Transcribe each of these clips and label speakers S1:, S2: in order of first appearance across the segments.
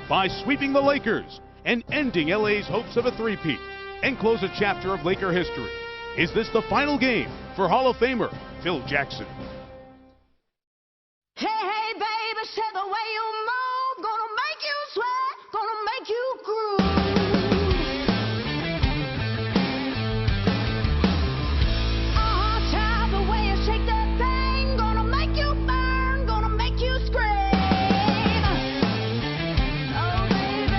S1: by sweeping the Lakers and ending LA's hopes of a three-peat and close a chapter of Laker history. Is this the final game for Hall of Famer Phil Jackson?
S2: Hey, hey, baby, say the way you move, gonna make you sweat, gonna make you groove. Child, the way you shake that thing, gonna make you burn, gonna make you scream. Oh, baby.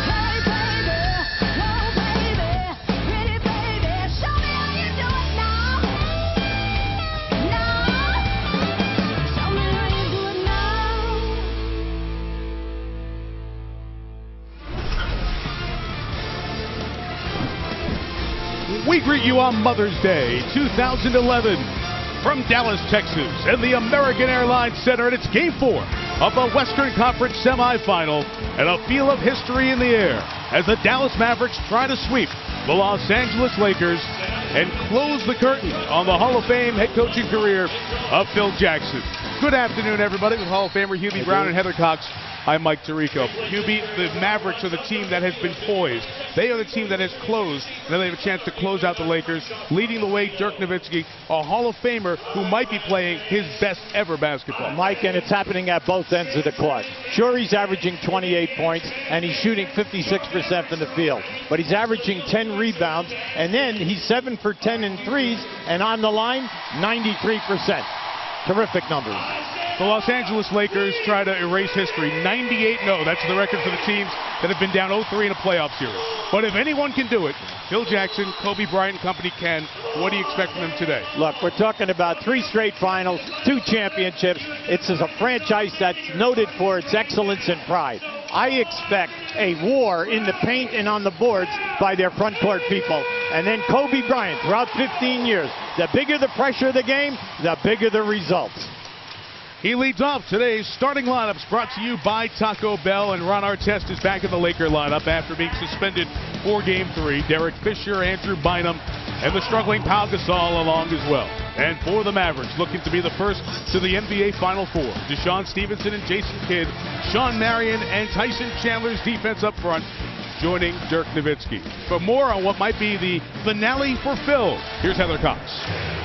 S2: Hey, baby, whoa, baby, pretty baby, show me how you do it now. Show me how you do it now.
S1: We greet you on Mother's Day 2011 from Dallas, Texas, and the American Airlines Center. And it's Game 4 of the Western Conference semifinal, and a feel of history in the air as the Dallas Mavericks try to sweep the Los Angeles Lakers and close the curtain on the Hall of Fame head coaching career of Phil Jackson. Good afternoon, everybody, with Hall of Famer Hubie Brown and Heather Cox. I'm Mike Tirico. Hubie, the Mavericks are the team that has been poised. They are the team that has closed. Now they have a chance to close out the Lakers. Leading the way, Dirk Nowitzki, a Hall of Famer who might be playing his best ever basketball.
S3: Mike, and it's happening at both ends of the court. Sure, he's averaging 28 points, and he's shooting 56% from the field. But he's averaging 10 rebounds, and then he's 7 for 10 in threes, and on the line, 93%. Terrific numbers.
S1: The Los Angeles Lakers try to erase history. 98-0. That's the record for the teams that have been down 0-3 in a playoff series. But if anyone can do it, Phil Jackson, Kobe Bryant, and company can. What do you expect from them today?
S3: Look, we're talking about 3 straight finals, 2 championships. It's a franchise that's noted for its excellence and pride. I expect a war in the paint and on the boards by their front court people. And then Kobe Bryant, throughout 15 years, the bigger the pressure of the game, the bigger the results.
S1: He leads off today's starting lineups, brought to you by Taco Bell, and Ron Artest is back in the Laker lineup after being suspended for Game 3. Derek Fisher, Andrew Bynum, and the struggling Pau Gasol along as well. And for the Mavericks, looking to be the first to the NBA Final Four, Deshaun Stevenson and Jason Kidd, Sean Marion and Tyson Chandler's defense up front, joining Dirk Nowitzki. For more on what might be the finale for Phil, here's Heather Cox.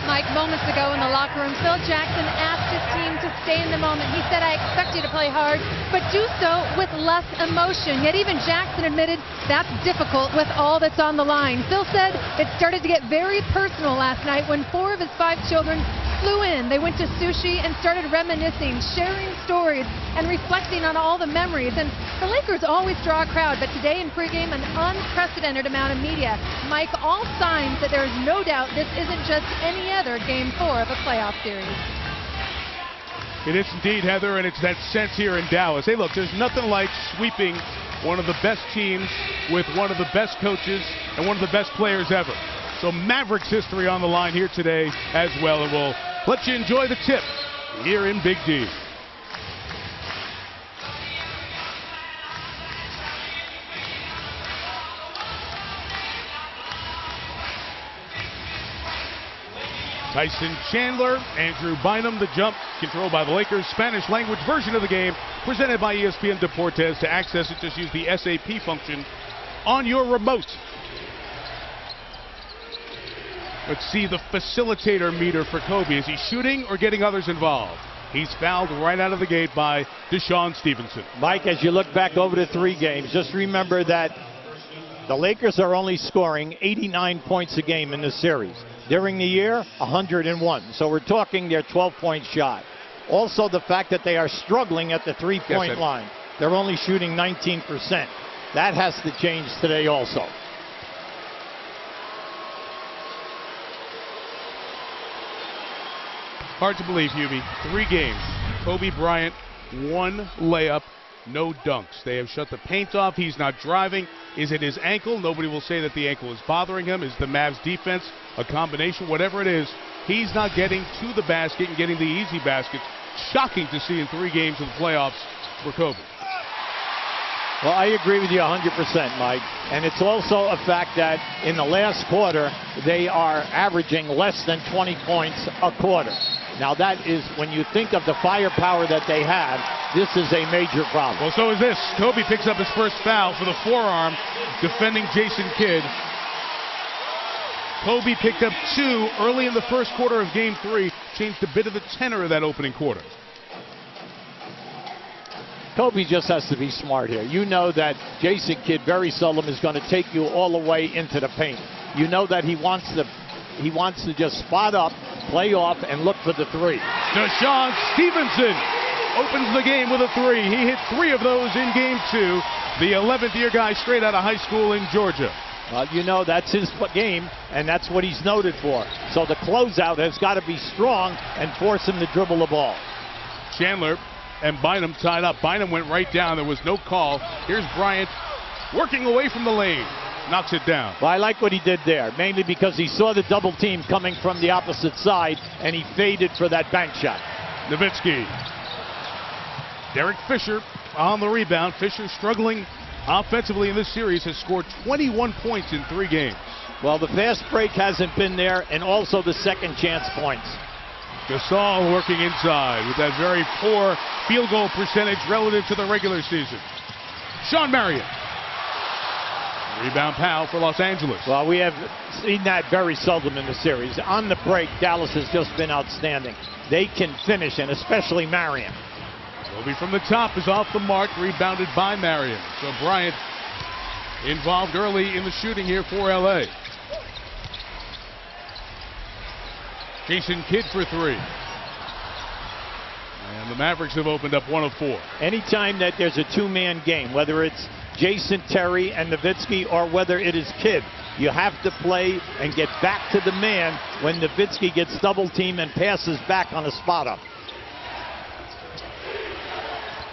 S4: Mike, moments ago in the locker room, Phil Jackson asked his team to stay in the moment. He said, I expect you to play hard, but do so with less emotion. Yet even Jackson admitted that's difficult with all that's on the line. Phil said it started to get very personal last night when 4 of his 5 children flew in. They went to sushi and started reminiscing, sharing stories, and reflecting on all the memories. And the Lakers always draw a crowd, but today in pregame, an unprecedented amount of media. Mike, all signs that there is no doubt this isn't just any other Game 4 of a playoff series.
S1: It is indeed, Heather, and it's that sense here in Dallas. Hey, look, there's nothing like sweeping one of the best teams with one of the best coaches and one of the best players ever. So Mavericks history on the line here today as well, and we'll let you enjoy the tip here in Big D. Tyson Chandler, Andrew Bynum, the jump controlled by the Lakers. Spanish language version of the game presented by ESPN Deportes. To access it, just use the SAP function on your remote. Let's see the facilitator meter for Kobe. Is he shooting or getting others involved? He's fouled right out of the gate by Deshaun Stevenson.
S3: Mike, as you look back over the 3 games, just remember that the Lakers are only scoring 89 points a game in this series. During the year, 101. So we're talking they're 12 points shy. Also the fact that they are struggling at the 3-point line. They're only shooting 19%. That has to change today also.
S1: Hard to believe, Hubie. 3 games. Kobe Bryant, 1 layup, no dunks. They have shut the paint off. He's not driving. Is it his ankle? Nobody will say that the ankle is bothering him. Is the Mavs defense a combination? Whatever it is, he's not getting to the basket and getting the easy baskets. Shocking to see in 3 games of the playoffs for Kobe.
S3: Well, I agree with you 100%, Mike. And it's also a fact that in the last quarter, they are averaging less than 20 points a quarter. Now that is, when you think of the firepower that they have, this is a major problem.
S1: Well, so is this. Kobe picks up his first foul for the forearm, defending Jason Kidd. Kobe picked up 2 early in the first quarter of Game 3, changed a bit of the tenor of that opening quarter.
S3: Kobe just has to be smart here. You know that Jason Kidd very seldom is going to take you all the way into the paint. You know that he wants to just spot up, play off, and look for the 3.
S1: Deshaun Stevenson opens the game with a 3. He hit 3 of those in Game 2. The 11th-year guy straight out of high school in Georgia.
S3: Well, you know that's his game, and that's what he's noted for. So the closeout has got to be strong and force him to dribble the ball.
S1: Chandler and Bynum tied up. Bynum went right down. There was no call. Here's Bryant working away from the lane. Knocks it down.
S3: Well, I like what he did there, mainly because he saw the double team coming from the opposite side, and he faded for that bank shot.
S1: Nowitzki. Derek Fisher on the rebound. Fisher struggling offensively in this series, has scored 21 points in 3 games.
S3: Well, the fast break hasn't been there, and also the second chance points.
S1: Gasol working inside with that very poor field goal percentage relative to the regular season. Sean Marion. Rebound Powell for Los Angeles.
S3: Well, we have seen that very seldom in the series. On the break, Dallas has just been outstanding. They can finish, and especially Marion.
S1: Kobe from the top is off the mark, rebounded by Marion. So Bryant involved early in the shooting here for LA. Jason Kidd for 3. And the Mavericks have opened up 1 of 4.
S3: Anytime that there's a 2-man game, whether it's Jason Terry and Nowitzki or whether it is Kidd, you have to play and get back to the man when Nowitzki gets double teamed and passes back on a spot up.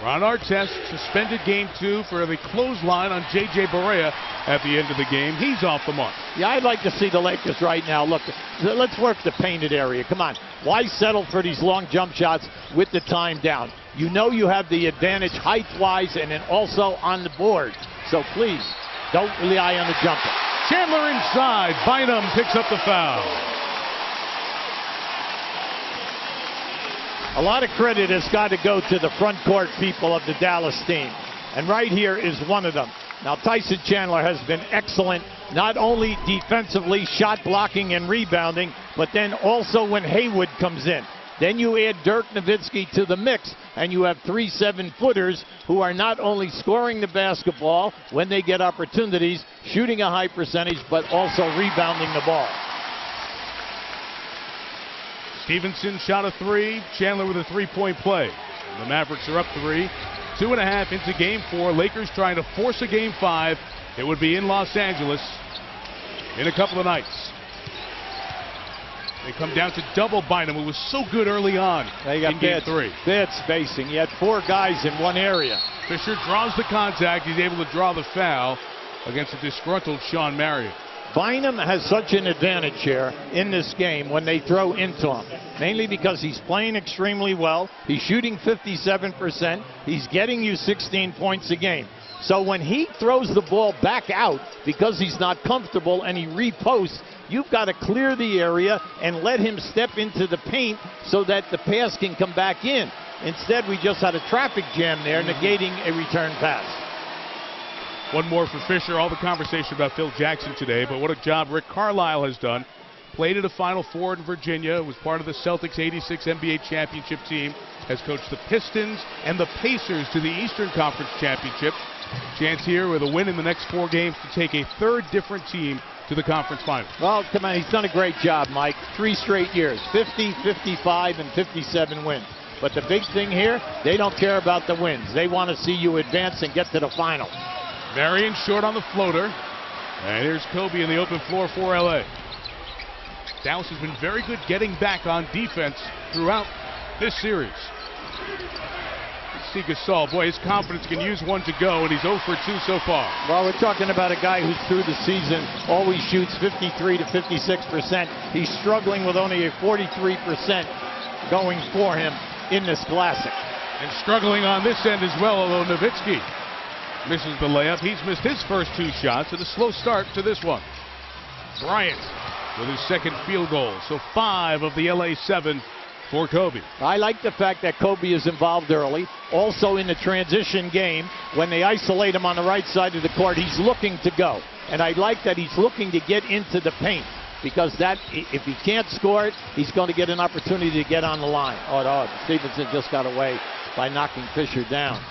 S1: Ron Artest suspended Game 2 for the clothesline on J.J. Barea at the end of the game. He's off the mark.
S3: Yeah, I'd like to see the Lakers right now. Look, let's work the painted area. Come on. Why settle for these long jump shots with the time down? You know you have the advantage height-wise and then also on the board. So please, don't rely on the jumper.
S1: Chandler inside. Bynum picks up the foul.
S3: A lot of credit has got to go to the front court people of the Dallas team. And right here is one of them. Now, Tyson Chandler has been excellent, not only defensively, shot blocking and rebounding, but then also when Haywood comes in. Then you add Dirk Nowitzki to the mix, and you have 3 7-footers who are not only scoring the basketball when they get opportunities, shooting a high percentage, but also rebounding the ball.
S1: Stevenson shot a 3. Chandler with a 3-point play. And the Mavericks are up 3. 2.5 into Game 4. Lakers trying to force a Game 5. It would be in Los Angeles in a couple of nights. They come down to double Bynum, who was so good early on in Game 3.
S3: Bad spacing. He had 4 guys in one area.
S1: Fisher draws the contact. He's able to draw the foul against a disgruntled Sean Marion.
S3: Bynum has such an advantage here in this game when they throw into him, mainly because he's playing extremely well. He's shooting 57%. He's getting you 16 points a game. So when he throws the ball back out because he's not comfortable and he reposts, you've got to clear the area and let him step into the paint so that the pass can come back in. Instead, we just had a traffic jam there, negating a return pass.
S1: One more for Fisher. All the conversation about Phil Jackson today, but what a job Rick Carlisle has done. Played at a Final Four in Virginia, was part of the Celtics' '86 NBA championship team, has coached the Pistons and the Pacers to the Eastern Conference Championship. Chance here with a win in the next 4 games to take a 3rd different team to the conference finals.
S3: Well, come on, he's done a great job, Mike. 3 straight years, 50, 55, and 57 wins. But the big thing here, they don't care about the wins. They want to see you advance and get to the final.
S1: Marion short on the floater. And here's Kobe in the open floor for LA. Dallas has been very good getting back on defense throughout this series. Let's see Gasol. Boy, his confidence can use one to go, and he's 0 for 2 so far.
S3: Well, we're talking about a guy who's through the season always shoots 53 to 56%. He's struggling with only a 43% going for him in this classic.
S1: And struggling on this end as well, although Nowitzki misses the layup. He's missed his first 2 shots, and a slow start to this one. Bryant with his 2nd field goal. So 5 of the LA 7 for Kobe.
S3: I like the fact that Kobe is involved early. Also in the transition game, when they isolate him on the right side of the court, he's looking to go. And I like that he's looking to get into the paint, because that, if he can't score it, he's going to get an opportunity to get on the line. Oh, Stevenson just got away by knocking Fisher down.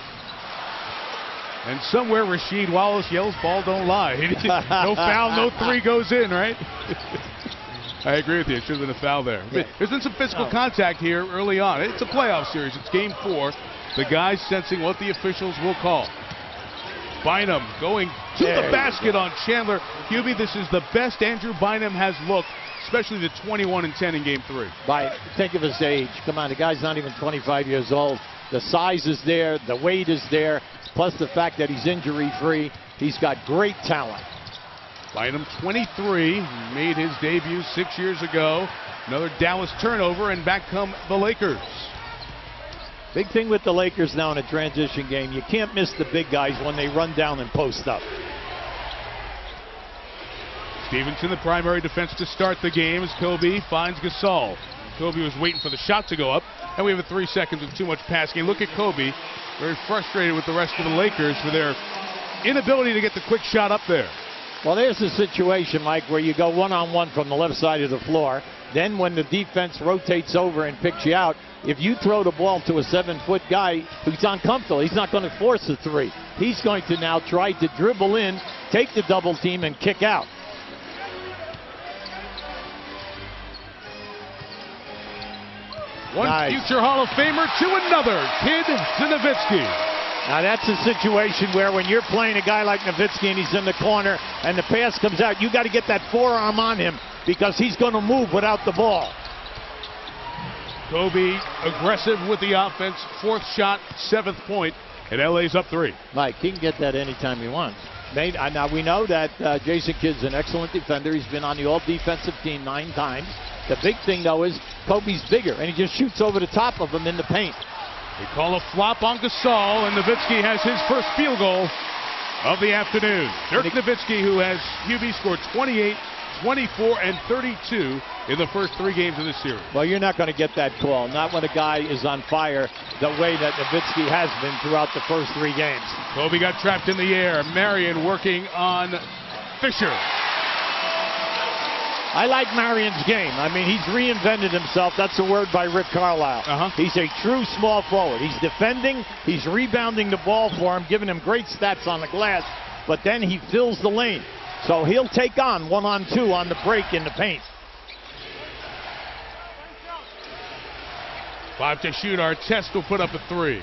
S1: And somewhere Rasheed Wallace yells, "Ball don't lie." No foul, no three goes in, right? I agree with you. It should have been a foul there. Yeah. There's been some physical contact here early on. It's a playoff series. It's game 4. The guys sensing what the officials will call. Bynum going to the basket on Chandler. Hubie, this is the best Andrew Bynum has looked, especially the 21 and 10 in game 3.
S3: Think of his age. Come on, the guy's not even 25 years old. The size is there. The weight is there. Plus the fact that he's injury-free. He's got great talent.
S1: Bynum, 23, made his debut 6 years ago. Another Dallas turnover, and back come the Lakers.
S3: Big thing with the Lakers now in a transition game, you can't miss the big guys when they run down and post up.
S1: Stevenson, the primary defense to start the game, as Kobe finds Gasol. Kobe was waiting for the shot to go up, and we have a 3 seconds with too much passing. Look at Kobe, very frustrated with the rest of the Lakers for their inability to get the quick shot up there.
S3: Well, there's a situation, Mike, where you go one-on-one from the left side of the floor. Then when the defense rotates over and picks you out, if you throw the ball to a 7-foot guy who's uncomfortable, he's not going to force a three. He's going to now try to dribble in, take the double team, and kick out.
S1: One future Hall of Famer to another, Kid Nowitzki.
S3: Now that's a situation where when you're playing a guy like Nowitzki and he's in the corner and the pass comes out, you got to get that forearm on him because he's going to move without the ball.
S1: Kobe aggressive with the offense, 4th shot, 7th point, and LA's up 3.
S3: Mike, he can get that anytime he wants. Now we know that Jason Kidd's an excellent defender. He's been on the all-defensive team 9 times. The big thing, though, is Kobe's bigger, and he just shoots over the top of him in the paint.
S1: They call a flop on Gasol, and Nowitzki has his first field goal of the afternoon. Dirk Nowitzki, who has Hubie scored 28, 24, and 32 in the first 3 games of this series.
S3: Well, you're not going to get that call, not when a guy is on fire the way that Nowitzki has been throughout the first 3 games.
S1: Kobe got trapped in the air. Marion working on Fisher.
S3: I like Marion's game. I mean, he's reinvented himself. That's a word by Rick Carlisle. He's a true small forward. He's defending. He's rebounding the ball for him, giving him great stats on the glass. But then he fills the lane. So he'll take on 1-on-2 on the break in the paint.
S1: 5 to shoot. Artest will put up a 3.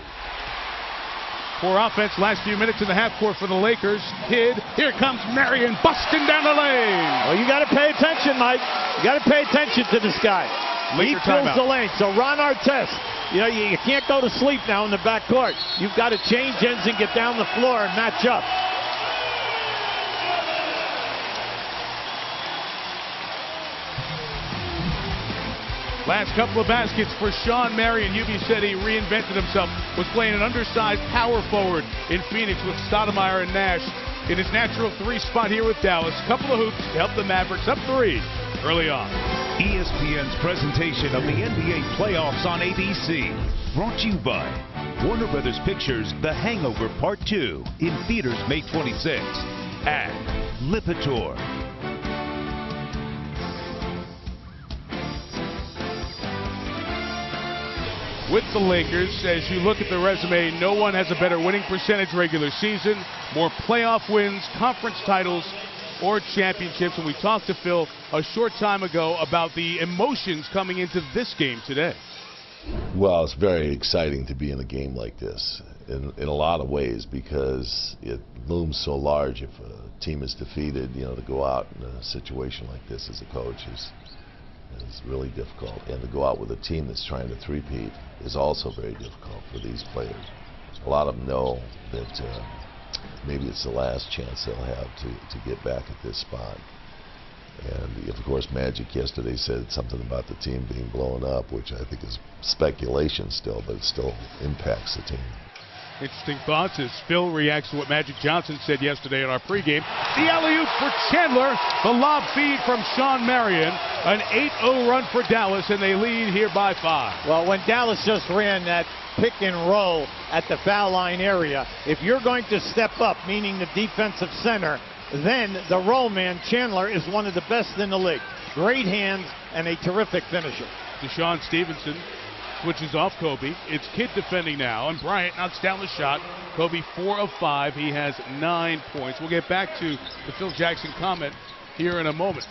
S1: For offense, last few minutes in the half court for the Lakers. Kidd, here comes Marion busting down the lane.
S3: Well, you got to pay attention, Mike. You got to pay attention to this guy. He fills the lane. So Ron Artest, you can't go to sleep now in the backcourt. You've got to change ends and get down the floor and match up.
S1: Last couple of baskets for Sean Marion. Hubie said he reinvented himself. Was playing an undersized power forward in Phoenix with Stoudemire and Nash in his natural 3 spot here with Dallas. Couple of hoops to help the Mavericks up 3 early on.
S5: ESPN's presentation of the NBA playoffs on ABC. Brought to you by Warner Brothers Pictures' The Hangover Part 2 in theaters May 26th. And Lipitor.
S1: With the Lakers, as you look at the resume, no one has a better winning percentage regular season, more playoff wins, conference titles, or championships. And we talked to Phil a short time ago about the emotions coming into this game today.
S6: Well, it's very exciting to be in a game like this in a lot of ways because it looms so large if a team is defeated. To go out in a situation like this as a coach is really difficult, and to go out with a team that's trying to three-peat is also very difficult for these players. A lot of them know that maybe it's the last chance they'll have to get back at this spot. And of course, Magic yesterday said something about the team being blown up, which I think is speculation still, but it still impacts the team.
S1: Interesting thoughts as Phil reacts to what Magic Johnson said yesterday in our pregame. The alley-oop for Chandler. The lob feed from Sean Marion. An 8-0 run for Dallas, and they lead here by 5.
S3: Well, when Dallas just ran that pick and roll at the foul line area, if you're going to step up, meaning the defensive center, then the roll man, Chandler, is one of the best in the league. Great hands and a terrific finisher.
S1: Deshaun Stevenson switches off Kobe. It's Kidd defending now, and Bryant knocks down the shot. Kobe 4 of 5. He has 9 points. We'll get back to the Phil Jackson comment here in a moment.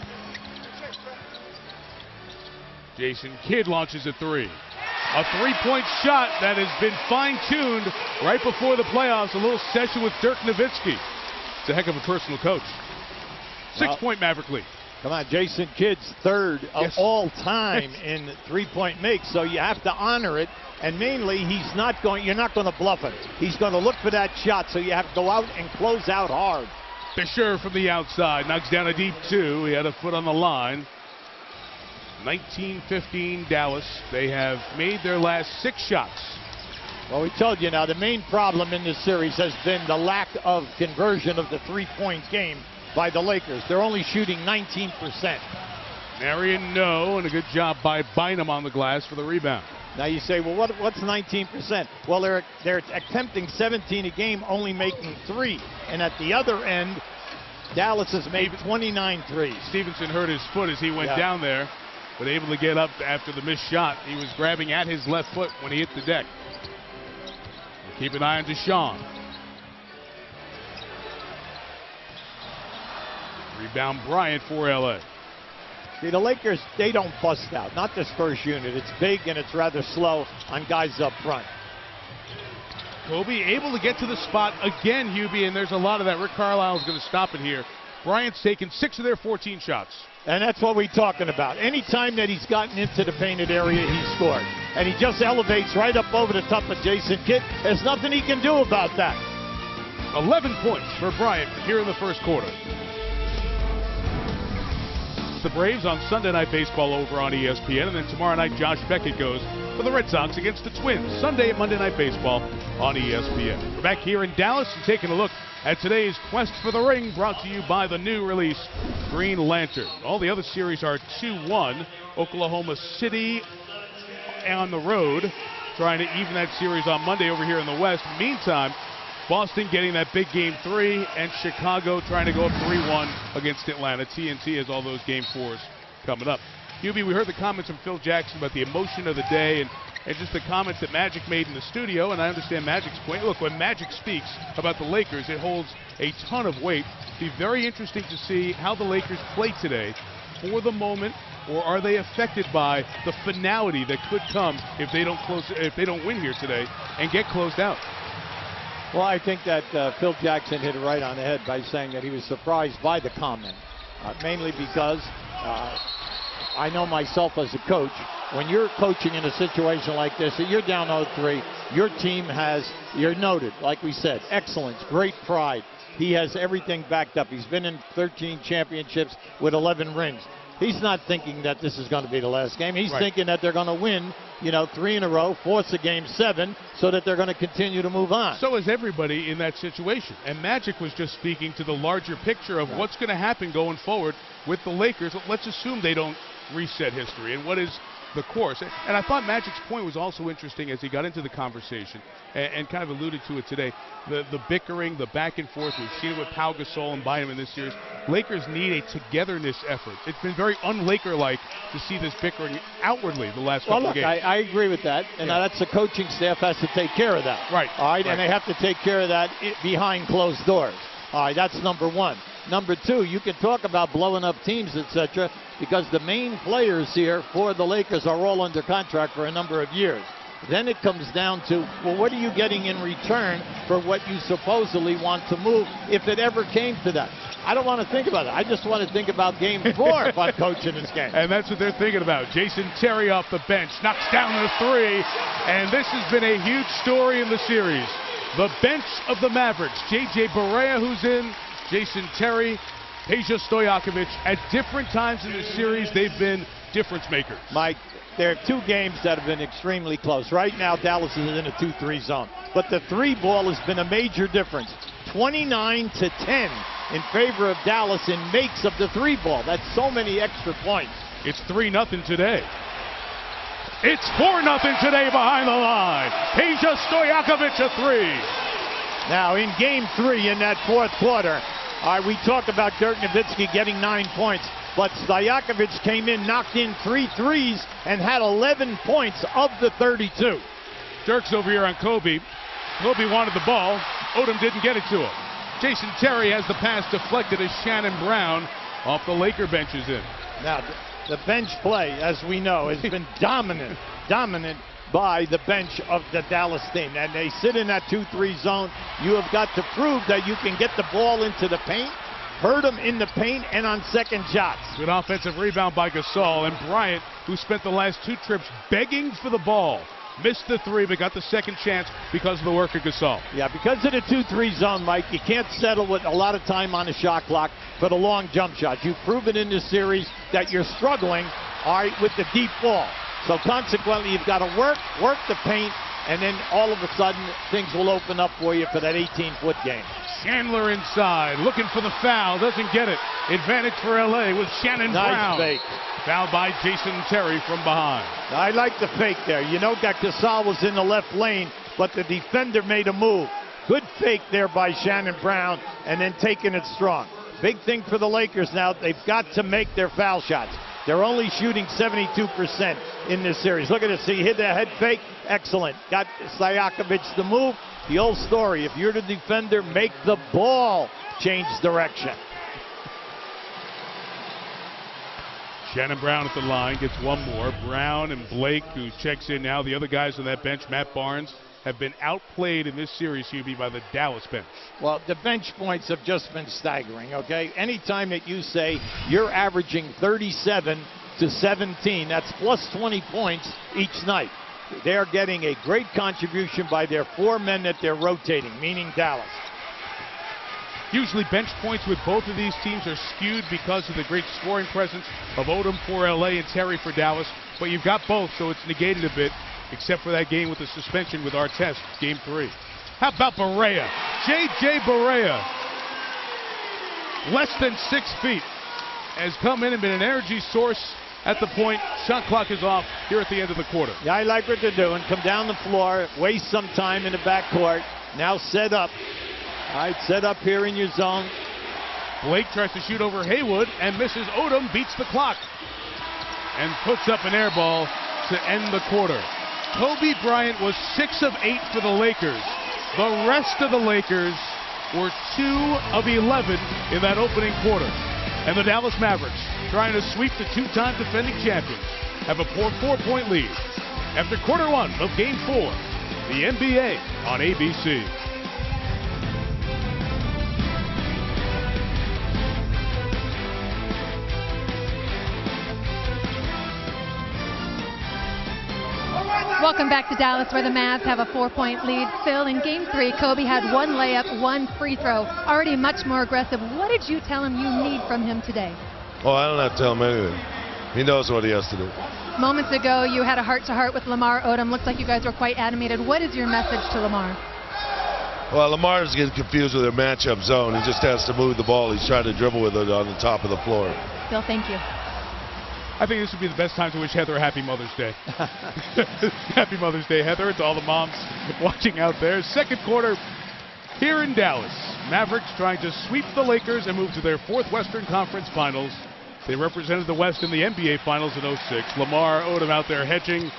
S1: Jason Kidd launches a 3. A 3-point shot that has been fine-tuned right before the playoffs. A little session with Dirk Nowitzki. It's a heck of a personal coach. 6-point Maverick lead.
S3: Come on, Jason Kidd's third of all time in three-point makes, so you have to honor it. And mainly, you're not going to bluff him. He's going to look for that shot, so you have to go out and close out hard.
S1: Fisher from the outside knocks down a deep 2. He had a foot on the line. 19-15 Dallas. They have made their last 6 shots.
S3: Well, we told you now, the main problem in this series has been the lack of conversion of the three-point game by the Lakers. They're only shooting 19%.
S1: Marion, no, and a good job by Bynum on the glass for the rebound.
S3: Now you say, well, what's 19%? Well, they're attempting 17 a game, only making 3. And at the other end, Dallas has made 29 threes.
S1: Stevenson hurt his foot as he went down there, but able to get up after the missed shot. He was grabbing at his left foot when he hit the deck. We'll keep an eye on Deshaun. Rebound Bryant for LA.
S3: See, the Lakers, they don't bust out. Not this first unit. It's big and it's rather slow on guys up front.
S1: Kobe able to get to the spot again, Hubie, and there's a lot of that. Rick Carlisle is going to stop it here. Bryant's taken 6 of their 14 shots.
S3: And that's what we're talking about. Anytime that he's gotten into the painted area, he's scored. And he just elevates right up over the top of Jason Kidd. There's nothing he can do about that.
S1: 11 points for Bryant here in the first quarter. The Braves on Sunday Night Baseball over on ESPN, and then tomorrow night Josh Beckett goes for the Red Sox against the Twins. Sunday at Monday Night Baseball on ESPN. We're back here in Dallas and taking a look at today's Quest for the Ring, brought to you by the new release Green Lantern. All the other series are 2-1. Oklahoma City on the road, trying to even that series on Monday over here in the West. Meantime, Boston getting that big game 3, and Chicago trying to go up 3-1 against Atlanta. TNT has all those game 4s coming up. Hubie, we heard the comments from Phil Jackson about the emotion of the day and just the comments that Magic made in the studio, and I understand Magic's point. Look, when Magic speaks about the Lakers, it holds a ton of weight. It'll be very interesting to see how the Lakers play today for the moment, or are they affected by the finality that could come if they don't win here today and get closed out.
S3: Well, I think that Phil Jackson hit it right on the head by saying that he was surprised by the comment, mainly because I know myself as a coach, when you're coaching in a situation like this, you're down 0-3, your team you're noted, like we said, excellence, great pride. He has everything backed up. He's been in 13 championships with 11 rings. He's not thinking that this is going to be the last game. He's thinking that they're going to win, 3 in a row, force a game 7, so that they're going to continue to move on.
S1: So is everybody in that situation. And Magic was just speaking to the larger picture of what's going to happen going forward with the Lakers. Let's assume they don't reset history. And what is the course? And I thought Magic's point was also interesting as he got into the conversation and kind of alluded to it today. The bickering, the back and forth. We've seen it with Pau Gasol and Bynum in this series. Lakers need a togetherness effort. It's been very un-Laker-like to see this bickering outwardly the last couple of games.
S3: I agree with that, and that's the coaching staff has to take care of that.
S1: Right.
S3: All right, and they have to take care of that behind closed doors. All right, that's number 1. Number 2, you can talk about blowing up teams, etc., because the main players here for the Lakers are all under contract for a number of years. Then it comes down to, well, what are you getting in return for what you supposedly want to move, if it ever came to that? I don't want to think about it. I just want to think about game 4 if I'm coaching this game.
S1: And that's what they're thinking about. Jason Terry off the bench, knocks down the 3, and this has been a huge story in the series. The bench of the Mavericks, J.J. Barea, who's in, Jason Terry, Peja Stojakovic. At different times in the series, they've been difference makers.
S3: Mike, there are two games that have been extremely close. Right now, Dallas is in a 2-3 zone. But the 3 ball has been a major difference. 29-10 in favor of Dallas in makes of the 3 ball. That's so many extra points.
S1: It's 3-0 today. It's 4-0 today behind the line. Peja Stojakovic a 3.
S3: Now in game 3 in that fourth quarter, we talked about Dirk Nowitzki getting 9 points, but Stojakovic came in, knocked in 3 threes, and had 11 points of the 32.
S1: Dirk's over here on Kobe. Kobe wanted the ball. Odom didn't get it to him. Jason Terry has the pass deflected as Shannon Brown off the Laker bench is in.
S3: Now, the bench play, as we know, has been dominant by the bench of the Dallas team. And they sit in that 2-3 zone. You have got to prove that you can get the ball into the paint, hurt them in the paint, and on second shots.
S1: Good offensive rebound by Gasol, and Bryant, who spent the last 2 trips begging for the ball, missed the 3 but got the second chance because of the work of Gasol.
S3: Yeah, because of the 2-3 zone, Mike, you can't settle with a lot of time on the shot clock for the long jump shots. You've proven in this series that you're struggling, all right, with the deep ball. So consequently, you've got to work the paint, and then all of a sudden things will open up for you for that 18-foot game.
S1: Chandler inside, looking for the foul, doesn't get it. Advantage for LA with Shannon Brown.
S3: Nice fake.
S1: Fouled by Jason Terry from behind.
S3: I like the fake there. You know that Gasol was in the left lane, but the defender made a move. Good fake there by Shannon Brown, and then taking it strong. Big thing for the Lakers now, they've got to make their foul shots. They're only shooting 72% in this series. Look at this. He hit that head fake. Excellent. Got Stojakovic the move. The old story, if you're the defender, make the ball change direction.
S1: Shannon Brown at the line gets one more. Brown and Blake, who checks in now. The other guys on that bench, Matt Barnes, have been outplayed in this series, Hubie, by the Dallas bench.
S3: Well, the bench points have just been staggering, okay? Anytime that you say you're averaging 37 to 17, that's plus 20 points each night. They're getting a great contribution by their 4 men that they're rotating, meaning Dallas.
S1: Usually bench points with both of these teams are skewed because of the great scoring presence of Odom for LA and Terry for Dallas, but you've got both, so it's negated a bit, except for that game with the suspension with Artest, game 3. How about Barea? J.J. Barea, less than 6 feet, has come in and been an energy source at the point. Shot clock is off here at the end of the quarter.
S3: Yeah, I like what they're doing. Come down the floor, waste some time in the backcourt. Now set up. All right, set up here in your zone.
S1: Blake tries to shoot over Haywood and misses. Odom beats the clock and puts up an air ball to end the quarter. Kobe Bryant was 6 of 8 for the Lakers. The rest of the Lakers were 2 of 11 in that opening quarter. And the Dallas Mavericks, trying to sweep the 2-time defending champions, have a 4-point lead after quarter 1 of game 4. The NBA on ABC.
S4: Welcome back to Dallas, where the Mavs have a 4-point lead. Phil, in game 3, Kobe had 1 layup, 1 free throw. Already much more aggressive. What did you tell him you need from him today?
S6: Oh, I don't have to tell him anything. He knows what he has to do.
S4: Moments ago, you had a heart-to-heart with Lamar Odom. Looks like you guys were quite animated. What is your message to Lamar?
S6: Well, Lamar's getting confused with their matchup zone. He just has to move the ball. He's trying to dribble with it on the top of the floor.
S4: Phil, thank you.
S1: I think this would be the best time to wish Heather a happy Mother's Day. Happy Mother's Day, Heather, to all the moms watching out there. Second quarter here in Dallas. Mavericks trying to sweep the Lakers and move to their 4th Western Conference Finals. They represented the West in the NBA Finals in '06. Lamar Odom out there hedging,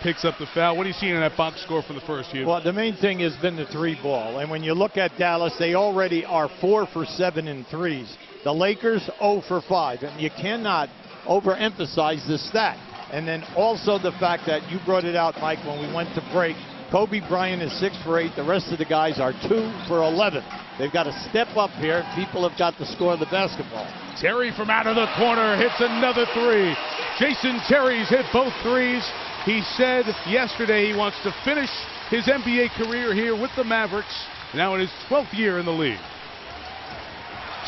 S1: picks up the foul. What are you seeing in that box score from the first, Hugh?
S3: Well, the main thing has been the 3 ball. And when you look at Dallas, they already are 4 for 7 in threes. The Lakers 0 for 5. And you cannot overemphasize this stat. And then also the fact that you brought it out, Mike, when we went to break. Kobe Bryant is 6 for 8. The rest of the guys are 2 for 11. They've got to step up here. People have got to score the basketball.
S1: Terry from out of the corner hits another 3. Jason Terry's hit both threes. He said yesterday he wants to finish his NBA career here with the Mavericks, now in his 12th year in the league.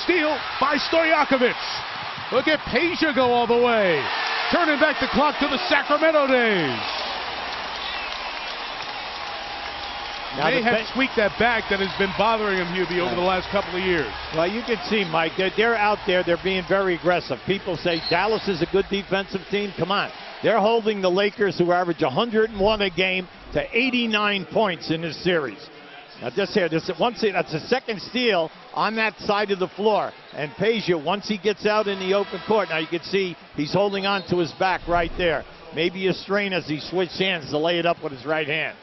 S1: Steal by Stojakovic. Look at Peja go all the way. turning back the clock to the Sacramento days.
S3: Now
S1: They have tweaked that back that has been bothering him, Hubie, over the last couple of years.
S3: Well, you can see, Mike, they're out there. They're being very aggressive. People say Dallas is a good defensive team. Come on. They're holding the Lakers, who average 101 a game, to 89 points in this series. Now, that's the second steal on that side of the floor. And Peja, once he gets out in the open court, now you can see he's holding on to his back right there. Maybe a strain as he switched hands to lay it up with his right hand.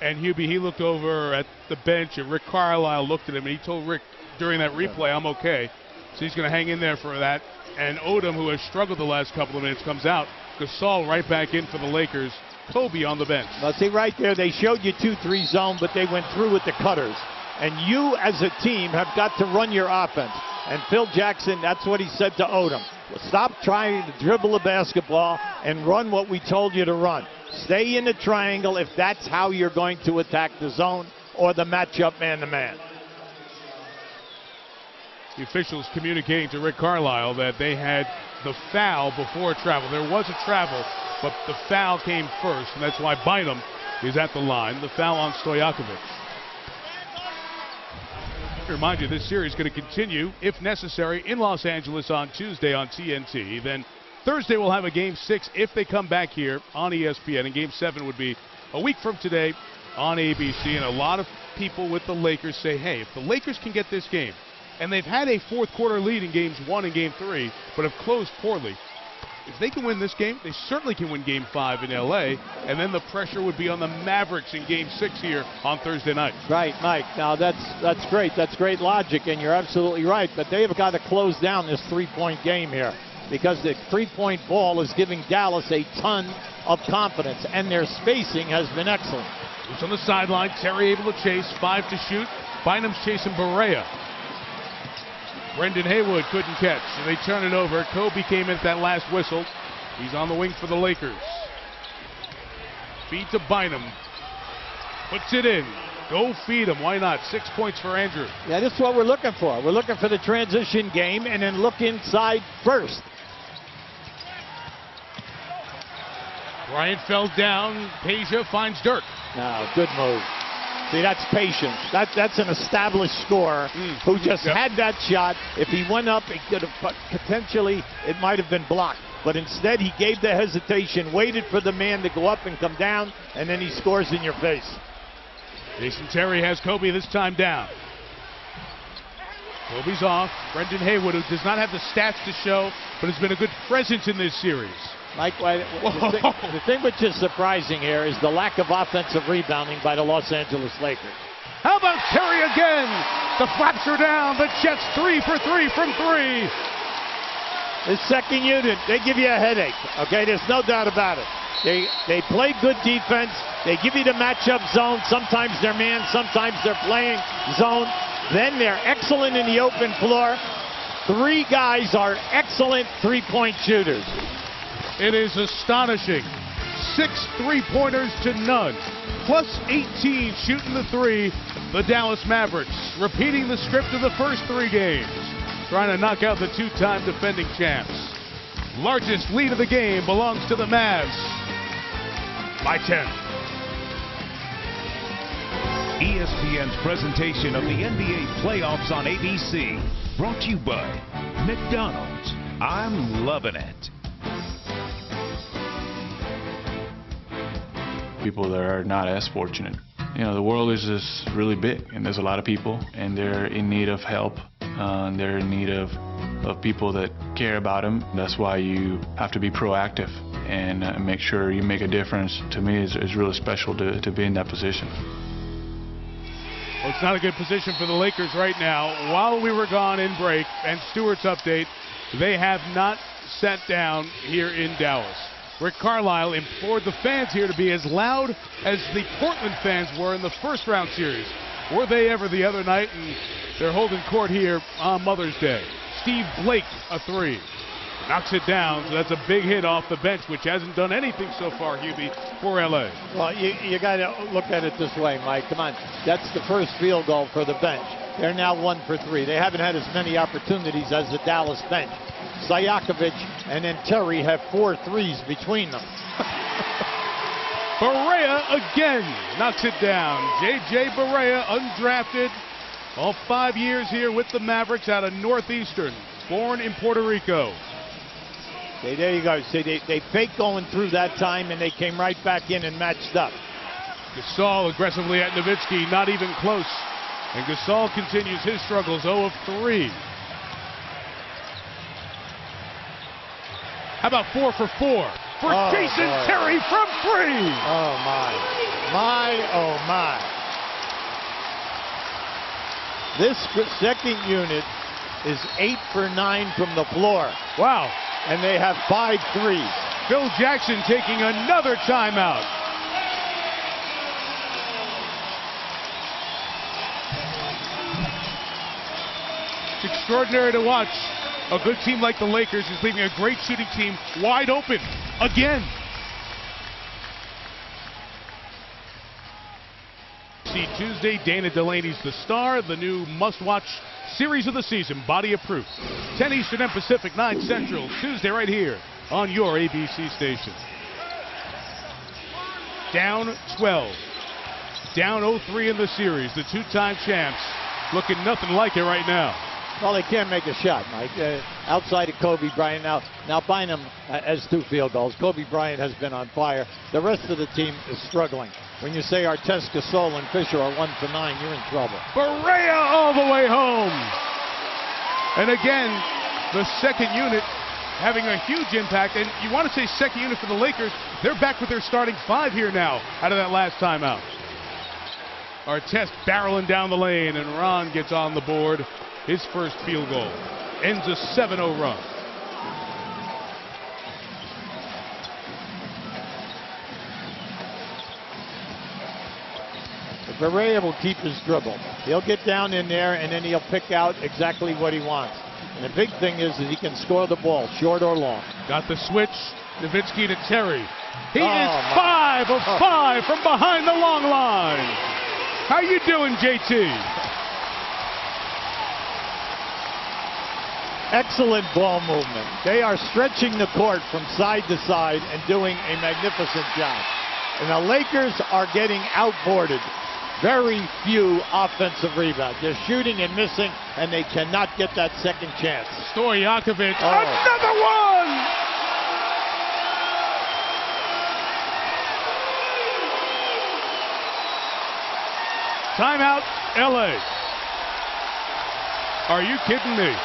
S1: And Hubie, he looked over at the bench, and Rick Carlisle looked at him, and he told Rick during that replay, I'm okay. So he's going to hang in there for that. And Odom, who has struggled the last couple of minutes, comes out. Gasol right back in for the Lakers. Kobe on the bench.
S3: Now, see right there, they showed you 2-3 zone, but they went through with the cutters. And you, as a team, have got to run your offense. And Phil Jackson, that's what he said to Odom. Stop trying to dribble the basketball and run what we told you to run. Stay in the triangle if that's how you're going to attack the zone or the matchup man-to-man.
S1: The officials communicating to Rick Carlisle that they had the foul before travel. There was a travel, but the foul came first, and that's why Bynum is at the line. The foul on Stojakovic. Remind you, this series is going to continue, if necessary, in Los Angeles on Tuesday on TNT. Then Thursday we'll have a Game 6 if they come back here on ESPN, and Game 7 would be a week from today on ABC. And a lot of people with the Lakers say, hey, if the Lakers can get this game, and they've had a fourth quarter lead in Games 1 and Game 3, but have closed poorly, if they can win this game, they certainly can win Game 5 in L.A., and then the pressure would be on the Mavericks in Game 6 here on Thursday night.
S3: Right, Mike. Now, that's great. That's great logic, and you're absolutely right. But they have got to close down this three-point game here because the three-point ball is giving Dallas a ton of confidence, and their spacing has been excellent.
S1: He's on the sideline. Terry able to chase. 5 to shoot. Bynum's chasing Barea. Brendan Haywood couldn't catch, and they turn it over. Kobe came in at that last whistle. He's on the wing for the Lakers. Feed to Bynum. Puts it in. Go feed him. Why not? 6 points for Andrew.
S3: Yeah, this is what we're looking for. We're looking for the transition game and then look inside first.
S1: Bryant fell down. Peja finds Dirk.
S3: Now, good move. See, that's patience. That's an established scorer who just had that shot. If he went up, it could have potentially, it might have been blocked. But instead, he gave the hesitation, waited for the man to go up and come down, and then he scores in your face.
S1: Jason Terry has Kobe this time down. Kobe's off. Brendan Haywood, who does not have the stats to show, but has been a good presence in this series.
S3: Mike, the thing which is surprising here is the lack of offensive rebounding by the Los Angeles Lakers.
S1: How about Terry again? The flaps are down. The Jets 3 for 3 from 3.
S3: This second unit, they give you a headache. Okay, there's no doubt about it. They play good defense. They give you the matchup zone. Sometimes they're man, sometimes they're playing zone. Then they're excellent in the open floor. 3 guys are excellent three-point shooters.
S1: It is astonishing. 6 3-pointers to none. Plus 18 shooting the 3. The Dallas Mavericks repeating the script of the first 3 games. Trying to knock out the 2-time defending champs. Largest lead of the game belongs to the Mavs by 10.
S5: ESPN's presentation of the NBA playoffs on ABC. Brought to you by McDonald's. I'm loving it.
S7: People that are not as fortunate. You know, the world is just really big, and there's a lot of people, and they're in need of help. They're in need of people that care about them. That's why you have to be proactive and make sure you make a difference. To me, it's really special to be in that position.
S1: Well, it's not a good position for the Lakers right now. While we were gone in break, and Stewart's update, they have not sat down here in Dallas. Rick Carlisle implored the fans here to be as loud as the Portland fans were in the first round series. Were they ever the other night? And they're holding court here on Mother's Day. Steve Blake, a 3. Knocks it down, so that's a big hit off the bench, which hasn't done anything so far, Hubie, for L.A.
S3: Well, you got to look at it this way, Mike. Come on. That's the first field goal for the bench. They're now 1 for 3. They haven't had as many opportunities as the Dallas bench. Stojakovic and then Terry have 4 threes between them.
S1: Barea again knocks it down. J.J. Barea, undrafted, all 5 years here with the Mavericks out of Northeastern, born in Puerto Rico.
S3: Okay, there you go. See, they faked going through that time, and they came right back in and matched up.
S1: Gasol aggressively at Nowitzki, not even close. And Gasol continues his struggles, 0 of 3. How about 4 for 4 for Jason Terry from 3?
S3: Oh, my. Oh, my. This second unit is 8 for 9 from the floor.
S1: Wow.
S3: And they have 5 threes.
S1: Phil Jackson taking another timeout. It's extraordinary to watch. A good team like the Lakers is leaving a great shooting team wide open again. See Tuesday, Dana Delaney's The Star, the new must-watch series of the season, Body of Proof. 10 Eastern and Pacific, 9 Central, Tuesday right here on your ABC station. Down 12. Down 0-3 in the series. The two-time champs looking nothing like it right now.
S3: Well, they can't make a shot, Mike. Outside of Kobe Bryant. Now Bynum has 2 field goals. Kobe Bryant has been on fire. The rest of the team is struggling. When you say Artest, Gasol, and Fisher are 1 for 9, you're in trouble.
S1: Barea all the way home. And again, the second unit having a huge impact. And you want to say second unit for the Lakers, they're back with their starting 5 here now out of that last timeout. Artest barreling down the lane, and Ron gets on the board. His first field goal ends a 7-0 run.
S3: Barea will keep his dribble. He'll get down in there, and then he'll pick out exactly what he wants. And the big thing is that he can score the ball, short or long.
S1: Got the switch. Nowitzki to Terry. He is 5 of 5 from behind the long line. How you doing, JT?
S3: Excellent ball movement. They are stretching the court from side to side and doing a magnificent job. And the Lakers are getting outboarded. Very few offensive rebounds. They're shooting and missing, and they cannot get that second chance.
S1: Stojakovic, another one! Timeout, LA. Are you kidding me?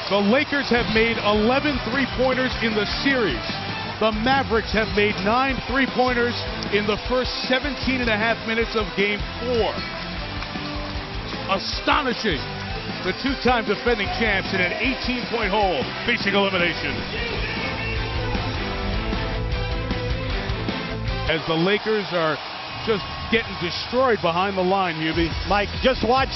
S1: The Lakers have made 11 three-pointers in the series. The Mavericks have made 9 three-pointers in the first 17 and a half minutes of Game 4. Astonishing. The two-time defending champs in an 18-point hole facing elimination. As the Lakers are just getting destroyed behind the line, Hubie.
S3: Mike, just watch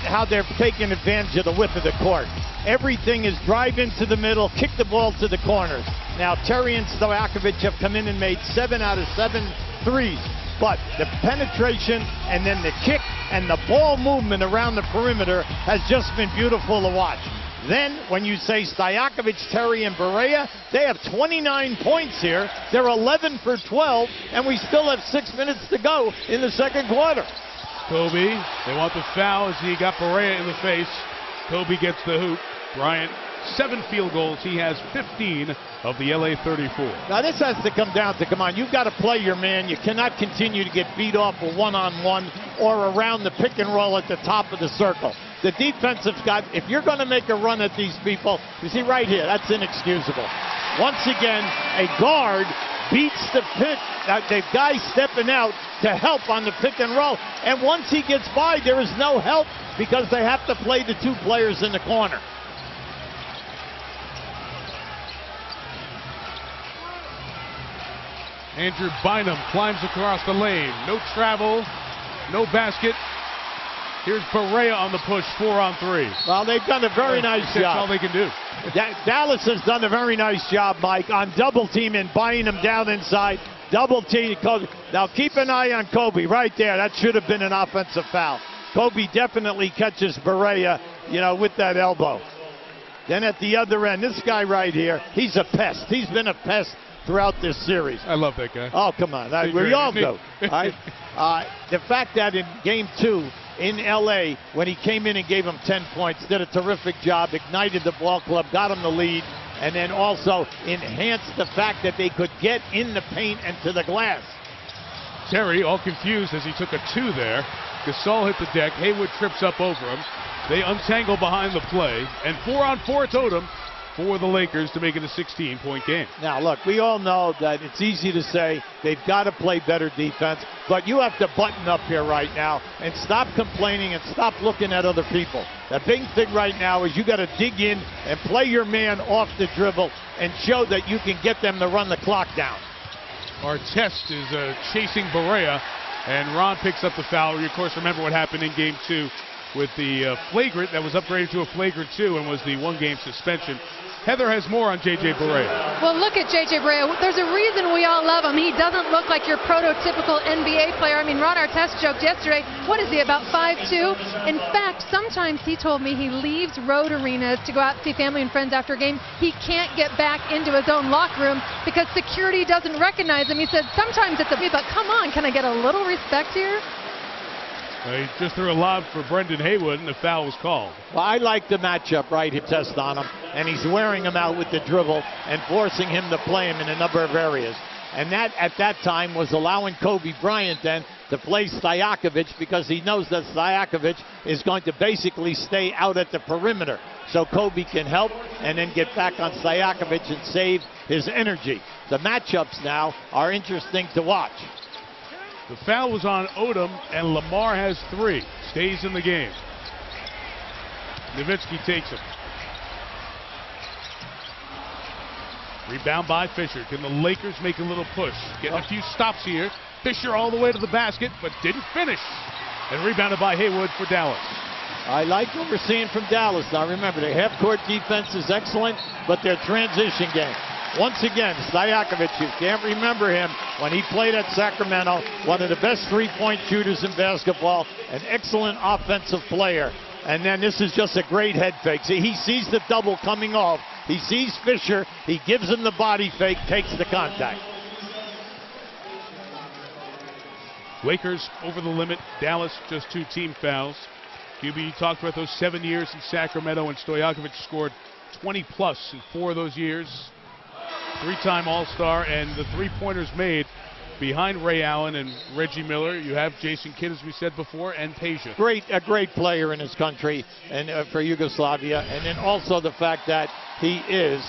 S3: how they're taking advantage of the width of the court. Everything is drive into the middle, kick the ball to the corners. Now, Terry and Stojakovic have come in and made 7 out of 7 threes. But the penetration and then the kick and the ball movement around the perimeter has just been beautiful to watch. Then, when you say Stojakovic, Terry, and Barea, they have 29 points here. They're 11 for 12, and we still have 6 minutes to go in the second quarter.
S1: Kobe, they want the foul as he got Barea in the face. Kobe gets the hoop. Bryant, 7 field goals. He has 15 of the LA 34.
S3: Now this has to come down to, come on, you've got to play your man. You cannot continue to get beat off a one-on-one or around the pick and roll at the top of the circle. The defensive got, if you're going to make a run at these people, you see right here, that's inexcusable. Once again, a guard beats the pick. The guy stepping out to help on the pick and roll. And once he gets by, there is no help because they have to play the 2 players in the corner.
S1: Andrew Bynum climbs across the lane. No travel, no basket. Here's Barea on the push, 4 on 3.
S3: Well, they've done a very nice job.
S1: That's all they can do.
S3: Dallas has done a very nice job, Mike, on double team and buying them down inside. Double T. Kobe. Now keep an eye on Kobe right there. That should have been an offensive foul. Kobe definitely catches Barea, with that elbow. Then at the other end, this guy right here, he's a pest. He's been a pest throughout this series.
S1: I love that guy.
S3: Oh, come on. We all do. All right? The fact that in Game 2 in L.A., when he came in and gave him 10 points, did a terrific job, ignited the ball club, got him the lead, and then also enhanced the fact that they could get in the paint and to the glass.
S1: Terry all confused as he took a 2 there. Gasol hit the deck. Haywood trips up over him. They untangle behind the play. And 4-on-4 totem for the Lakers to make it a 16-point game.
S3: Now, look, we all know that it's easy to say they've got to play better defense, but you have to button up here right now and stop complaining and stop looking at other people. The big thing right now is you got to dig in and play your man off the dribble and show that you can get them to run the clock down.
S1: Artest is chasing Barea, and Ron picks up the foul. You, of course, remember what happened in Game 2 with the flagrant that was upgraded to a flagrant 2 and was the 1-game suspension. Heather has more on J.J. Barea.
S4: Well, look at J.J. Barea. There's a reason we all love him. He doesn't look like your prototypical NBA player. I mean, Ron Artest joked yesterday, what is he, about 5'2"? In fact, sometimes he told me he leaves road arenas to go out and see family and friends after a game. He can't get back into his own locker room because security doesn't recognize him. He said, sometimes it's a bit, but come on, can I get a little respect here?
S1: He just threw a lob for Brendan Haywood, and the foul was called.
S3: Well, I like the matchup, right? He test on him, and he's wearing him out with the dribble and forcing him to play him in a number of areas. And that, at that time, was allowing Kobe Bryant then to play Stojakovic because he knows that Stojakovic is going to basically stay out at the perimeter. So Kobe can help and then get back on Stojakovic and save his energy. The matchups now are interesting to watch.
S1: The foul was on Odom, and Lamar has 3. Stays in the game. Nowitzki takes him. Rebound by Fisher. Can the Lakers make a little push? Getting a few stops here. Fisher all the way to the basket, but didn't finish. And rebounded by Haywood for Dallas.
S3: I like what we're seeing from Dallas. Now remember, their half-court defense is excellent, but their transition game. Once again, Stojakovic, you can't remember him when he played at Sacramento, one of the best three-point shooters in basketball, an excellent offensive player. And then this is just a great head fake. See, he sees the double coming off. He sees Fisher. He gives him the body fake, takes the contact.
S1: Lakers over the limit. Dallas just 2 team fouls. QB, you talked about those 7 years in Sacramento, and Stojakovic scored 20-plus in 4 of those years. 3-time All-Star, and the 3-pointers made behind Ray Allen and Reggie Miller. You have Jason Kidd, as we said before, and Peja.
S3: A great player in his country and for Yugoslavia, and then also the fact that he is,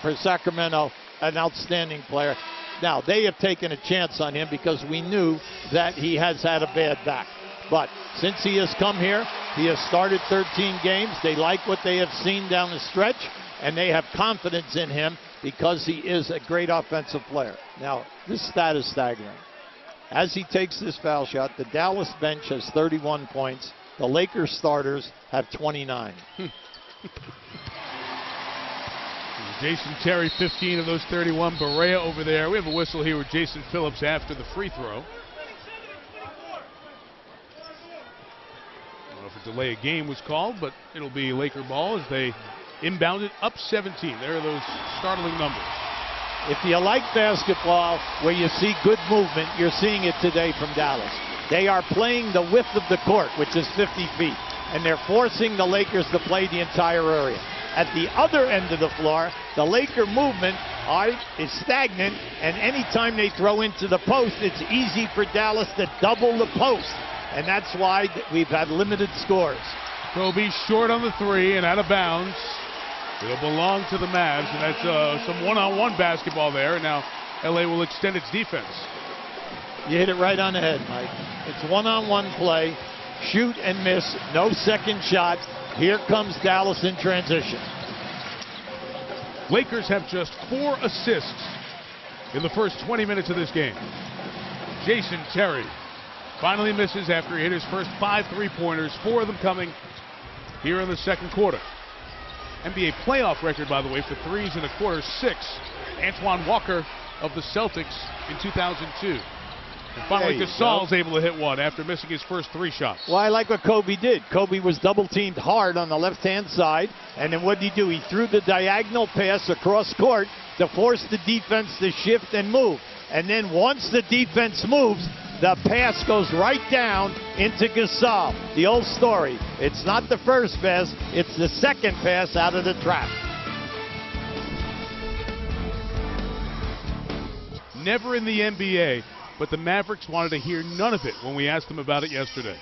S3: for Sacramento, an outstanding player. Now, they have taken a chance on him because we knew that he has had a bad back. But since he has come here, he has started 13 games. They like what they have seen down the stretch, and they have confidence in him because he is a great offensive player. Now, this stat is staggering. As he takes this foul shot, the Dallas bench has 31 points. The Lakers starters have 29.
S1: Jason Terry, 15 of those 31. Barea over there. We have a whistle here with Jason Phillips after the free throw. I don't know if a delay of game was called, but it'll be Laker ball as they inbounded up 17. There are those startling numbers.
S3: If you like basketball where you see good movement, you're seeing it today from Dallas. They are playing the width of the court, which is 50 feet, and they're forcing the Lakers to play the entire area. At the other end of the floor, the Laker movement is stagnant, and anytime they throw into the post, it's easy for Dallas to double the post, and that's why we've had limited scores.
S1: Kobe short on the 3 and out of bounds. It'll belong to the Mavs, and that's some one-on-one basketball there. And now LA will extend its defense.
S3: You hit it right on the head, Mike. It's one-on-one play, shoot and miss, no second shot. Here comes Dallas in transition.
S1: Lakers have just 4 assists in the first 20 minutes of this game. Jason Terry finally misses after he hit his first 5 3-pointers, 4 of them coming here in the second quarter. NBA playoff record, by the way, for threes in a quarter, 6. Antoine Walker of the Celtics in 2002. And finally,
S3: There you
S1: Gasol's
S3: go.
S1: able to hit one after missing his first 3 shots.
S3: Well, I like what Kobe did. Kobe was double-teamed hard on the left-hand side, and then what did he do? He threw the diagonal pass across court to force the defense to shift and move. And then once the defense moves, the pass goes right down into Gasol. The old story. It's not the first pass, it's the second pass out of the trap.
S1: Never in the NBA, but the Mavericks wanted to hear none of it when we asked them about it yesterday.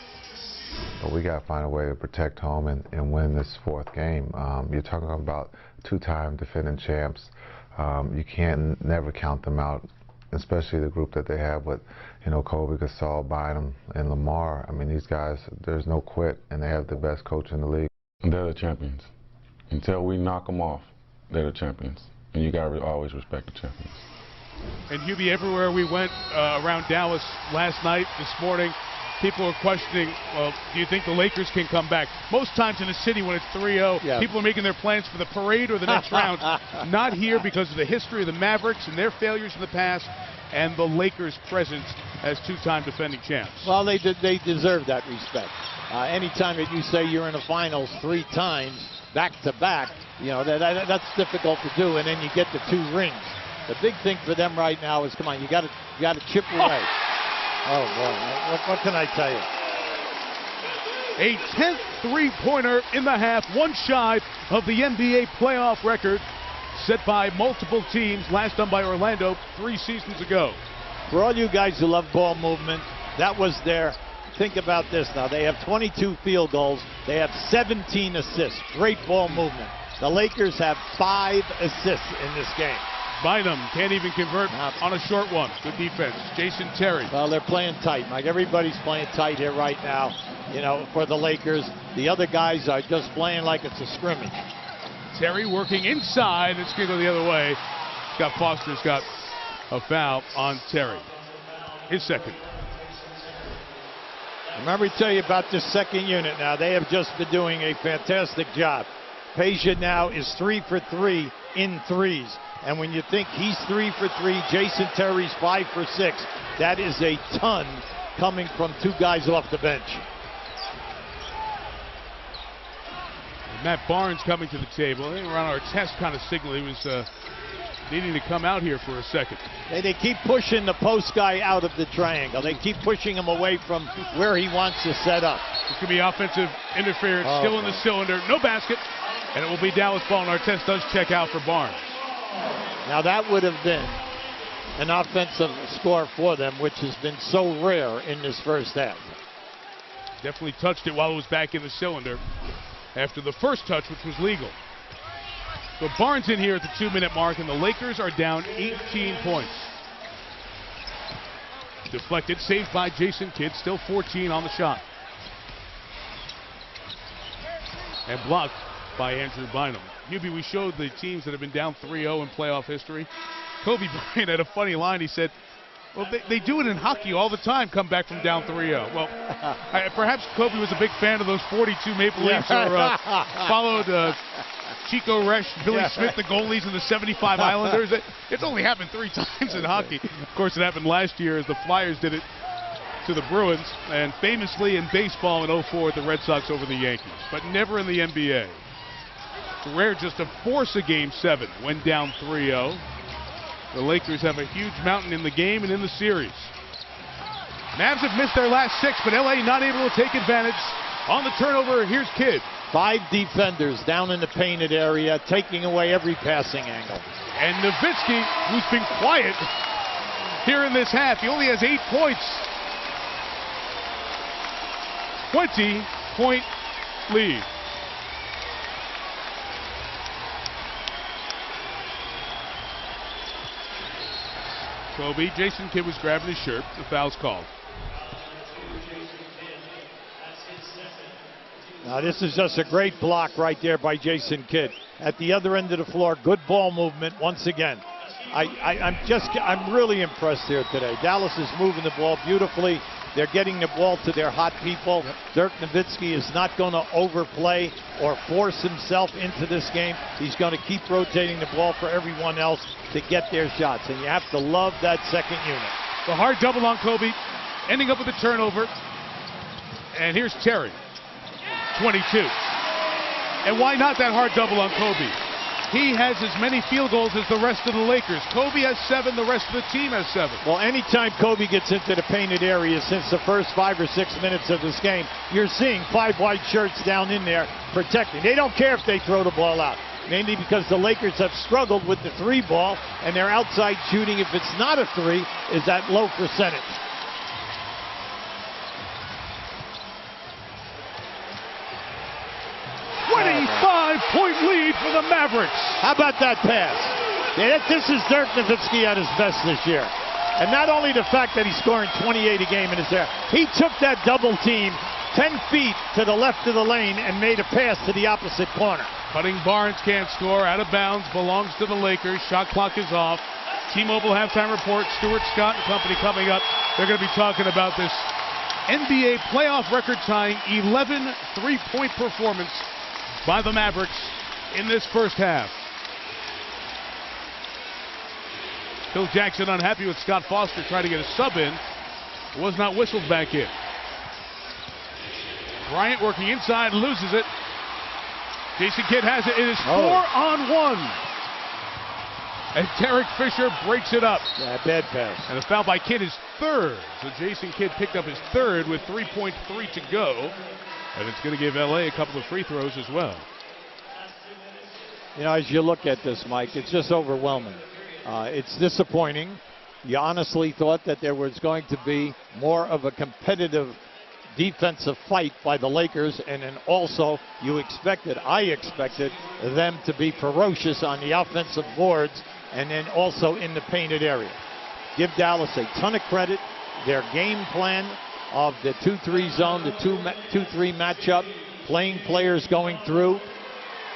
S8: But we got to find a way to protect home and win this 4th game. You're talking about 2-time defending champs. You can't never count them out, especially the group that they have with, you know, Kobe, Gasol, Bynum, and Lamar. I mean, these guys, there's no quit, and they have the best coach in the league.
S9: They're the champions. Until we knock them off, they're the champions. And you got to always respect the champions.
S1: And Hubie, everywhere we went around Dallas last night, this morning, people are questioning, well, do you think the Lakers can come back? Most times in a city when it's 3-0, people are making their plans for the parade or the next round. Not here because of the history of the Mavericks and their failures in the past and the Lakers' presence as 2-time defending champs.
S3: Well, they deserve that respect. Anytime that you say you're in the finals 3 times back-to-back, you know, that's difficult to do, and then you get the 2 rings. The big thing for them right now is, come on, you got to chip away. Oh boy, what can I tell you?
S1: A 10th three-pointer in the half, one shy of the NBA playoff record set by multiple teams, last done by Orlando 3 seasons ago.
S3: For all you guys who love ball movement, that was their, think about this now, they have 22 field goals, they have 17 assists, great ball movement. The Lakers have 5 assists in this game.
S1: Bynum can't even convert on a short one. Good defense. Jason Terry.
S3: Well, they're playing tight, Mike. Everybody's playing tight here right now, you know, for the Lakers. The other guys are just playing like it's a scrimmage.
S1: Terry working inside. It's going to go the other way. Scott Foster's got a foul on Terry. His second.
S3: Remember to tell you about this second unit now. They have just been doing a fantastic job. Peja now is 3 for 3 in threes. And when you think he's 3 for 3, Jason Terry's 5 for 6, that is a ton coming from 2 guys off the bench.
S1: Matt Barnes coming to the table. I think we're on our test kind of signal. He was needing to come out here for a second.
S3: They keep pushing the post guy out of the triangle. They keep pushing him away from where he wants to set up.
S1: It's going to be offensive interference, still in the cylinder. No basket. And it will be Dallas ball, and Artest does check out for Barnes.
S3: Now that would have been an offensive score for them, which has been so rare in this first half.
S1: Definitely touched it while it was back in the cylinder after the first touch, which was legal. So Barnes in here at the 2-minute mark, and the Lakers are down 18 points. Deflected, saved by Jason Kidd, still 14 on the shot. And blocked by Andrew Bynum. Hubie, we showed the teams that have been down 3-0 in playoff history. Kobe Bryant had a funny line. He said, well, they do it in hockey all the time, come back from down 3-0. Well, perhaps Kobe was a big fan of those 42 Maple Leafs, or followed Chico Resch, Billy Smith, the goalies, and the 75 Islanders. It's only happened 3 times in hockey. Of course, it happened last year as the Flyers did it to the Bruins, and famously in baseball in 04 at the Red Sox over the Yankees, but never in the NBA. It's rare just to force a Game 7 when down 3-0. The Lakers have a huge mountain in the game and in the series. Mavs have missed their last 6, but LA not able to take advantage. On the turnover, here's Kidd.
S3: 5 defenders down in the painted area, taking away every passing angle.
S1: And Nowitzki, who's been quiet here in this half, he only has 8 points. 20-point lead. Kobe, Jason Kidd was grabbing his shirt. The foul's called.
S3: Now this is just a great block right there by Jason Kidd. At the other end of the floor, good ball movement once again. I'm really impressed here today. Dallas is moving the ball beautifully. They're getting the ball to their hot people. Dirk Nowitzki is not going to overplay or force himself into this game. He's going to keep rotating the ball for everyone else to get their shots. And you have to love that second unit.
S1: The hard double on Kobe, ending up with a turnover. And here's Terry, 22. And why not that hard double on Kobe? He has as many field goals as the rest of the Lakers. Kobe has 7, the rest of the team has 7.
S3: Well, anytime Kobe gets into the painted area since the first 5 or 6 minutes of this game, you're seeing 5 white shirts down in there protecting. They don't care if they throw the ball out, mainly because the Lakers have struggled with the 3 ball, and their outside shooting, if it's not a 3, is at low percentage.
S1: Point lead for the Mavericks.
S3: How about that pass? This is Dirk Nowitzki at his best this year. And not only the fact that he's scoring 28 a game in his air, he took that double team 10 feet to the left of the lane and made a pass to the opposite corner.
S1: Cutting Barnes can't score, out of bounds, belongs to the Lakers. Shot clock is off. T-Mobile halftime report, Stuart Scott and company coming up. They're going to be talking about this NBA playoff record-tying 11 three-point performance by the Mavericks in this first half. Phil Jackson unhappy with Scott Foster trying to get a sub in. It was not whistled back in. Bryant working inside, loses it. Jason Kidd has it. It is 4-on-1. And Derek Fisher breaks it up.
S3: Yeah, bad pass.
S1: And the foul by Kidd is 3rd. So Jason Kidd picked up his 3rd with 3.3 to go. And it's going to give LA a couple of free throws as well.
S3: You know, as you look at this, Mike, it's just overwhelming. It's disappointing. You honestly thought that there was going to be more of a competitive defensive fight by the Lakers, and then also I expected them to be ferocious on the offensive boards and then also in the painted area. Give Dallas a ton of credit. Their game plan of the 2-3 zone, the 2-3 matchup, playing players going through,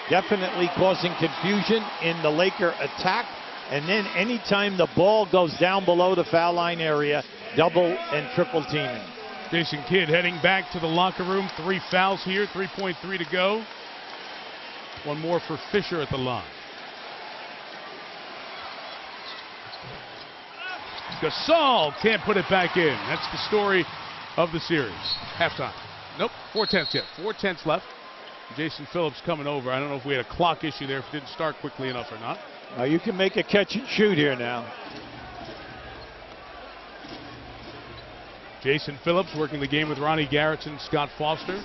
S3: definitely causing confusion in the Laker attack. And then anytime the ball goes down below the foul line area, double and triple teaming.
S1: Jason Kidd heading back to the locker room. 3 fouls here, 3.3 to go. One more for Fisher at the line. Gasol can't put it back in. That's the story of the series. Halftime. Nope, 4/10 yet. 4/10 left. Jason Phillips coming over. I don't know if we had a clock issue there, if it didn't start quickly enough or not.
S3: You can make a catch and shoot here now.
S1: Jason Phillips working the game with Ronnie Garrettson, Scott Foster.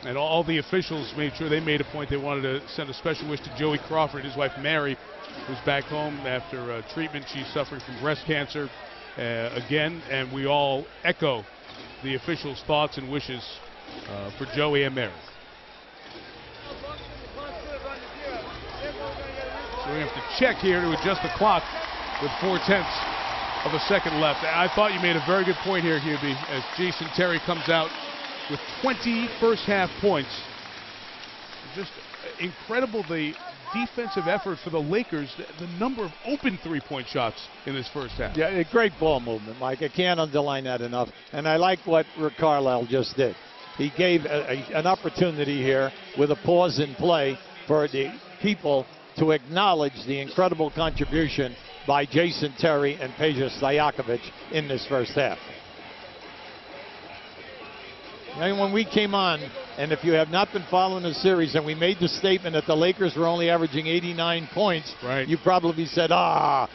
S1: And all the officials made sure they made a point. They wanted to send a special wish to Joey Crawford, his wife Mary, who's back home after treatment. She's suffering from breast cancer again, and we all echo the officials' thoughts and wishes for Joey and Mary. So we have to check here to adjust the clock with 4/10 of a second left. I thought you made a very good point here, Hubie, as Jason Terry comes out with 20 first half points. Just incredible, the defensive effort for the Lakers, the number of open three-point shots in this first half.
S3: Yeah, a great ball movement, Mike. I can't underline that enough. And I like what Rick Carlisle just did. He gave an opportunity here with a pause in play for the people to acknowledge the incredible contribution by Jason Terry and Peja Stojakovic in this first half. And when we came on, and if you have not been following the series, and we made the statement that the Lakers were only averaging 89 points,
S1: right,
S3: you probably said, I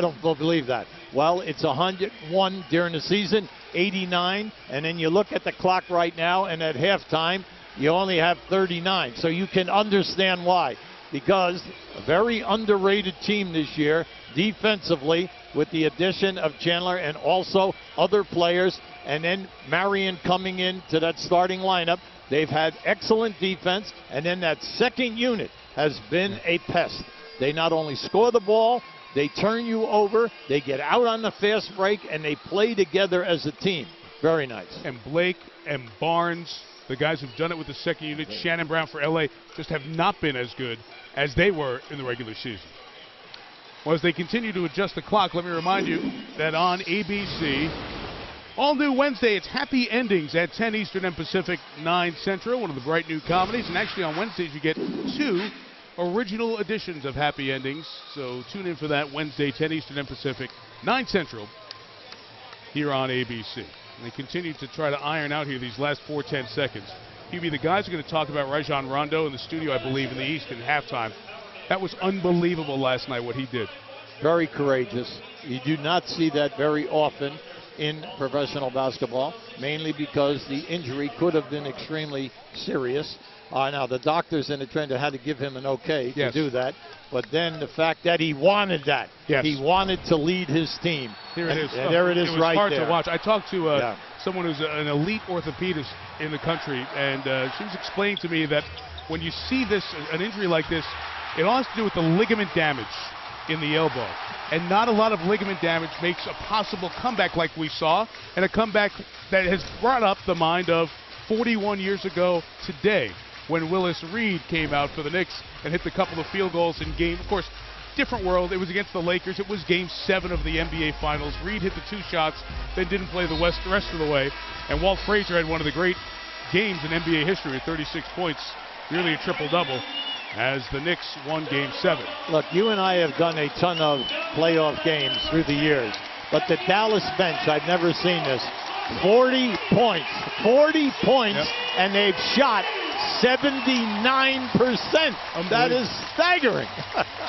S3: don't believe that. Well, it's 101 during the season, 89, and then you look at the clock right now, and at halftime, you only have 39. So you can understand why. Because a very underrated team this year, defensively, with the addition of Chandler and also other players, and then Marion coming into that starting lineup. They've had excellent defense, and then that second unit has been a pest. They not only score the ball, they turn you over, they get out on the fast break, and they play together as a team. Very nice.
S1: And Blake and Barnes, the guys who've done it with the second unit, Shannon Brown for LA, just have not been as good as they were in the regular season. Well, as they continue to adjust the clock, let me remind you that on ABC, All new Wednesday, it's Happy Endings at 10 Eastern and Pacific, 9 Central, one of the bright new comedies. And actually on Wednesdays you get 2 original editions of Happy Endings. So tune in for that Wednesday, 10 Eastern and Pacific, 9 Central, here on ABC. And they continue to try to iron out here these last 4-10 seconds. QB, the guys are going to talk about Rajon Rondo in the studio, I believe, in the East in halftime. That was unbelievable last night, what he did.
S3: Very courageous. You do not see that very often in professional basketball, mainly because the injury could have been extremely serious. Now, the doctors in the trainer had to give him an okay to do that. But then the fact that he wanted that.
S1: Yes.
S3: He wanted to lead his team.
S1: Here it is.
S3: And there it is right there.
S1: It was hard to watch. I talked to someone who's an elite orthopedist in the country, and she was explaining to me that when you see this, an injury like this, it all has to do with the ligament damage in the elbow. And not a lot of ligament damage makes a possible comeback like we saw, and a comeback that has brought up the mind of 41 years ago today when Willis Reed came out for the Knicks and hit a couple of field goals in game. Of course, different world. It was against the Lakers. It was Game 7 of the NBA Finals. Reed hit the 2 shots, then didn't play the rest of the way. And Walt Frazier had one of the great games in NBA history with 36 points, nearly a triple-double, as the Knicks won Game 7.
S3: Look, you and I have done a ton of playoff games through the years, but the Dallas bench, I've never seen this. 40 points. 40 points, and they've shot 79%. That is staggering.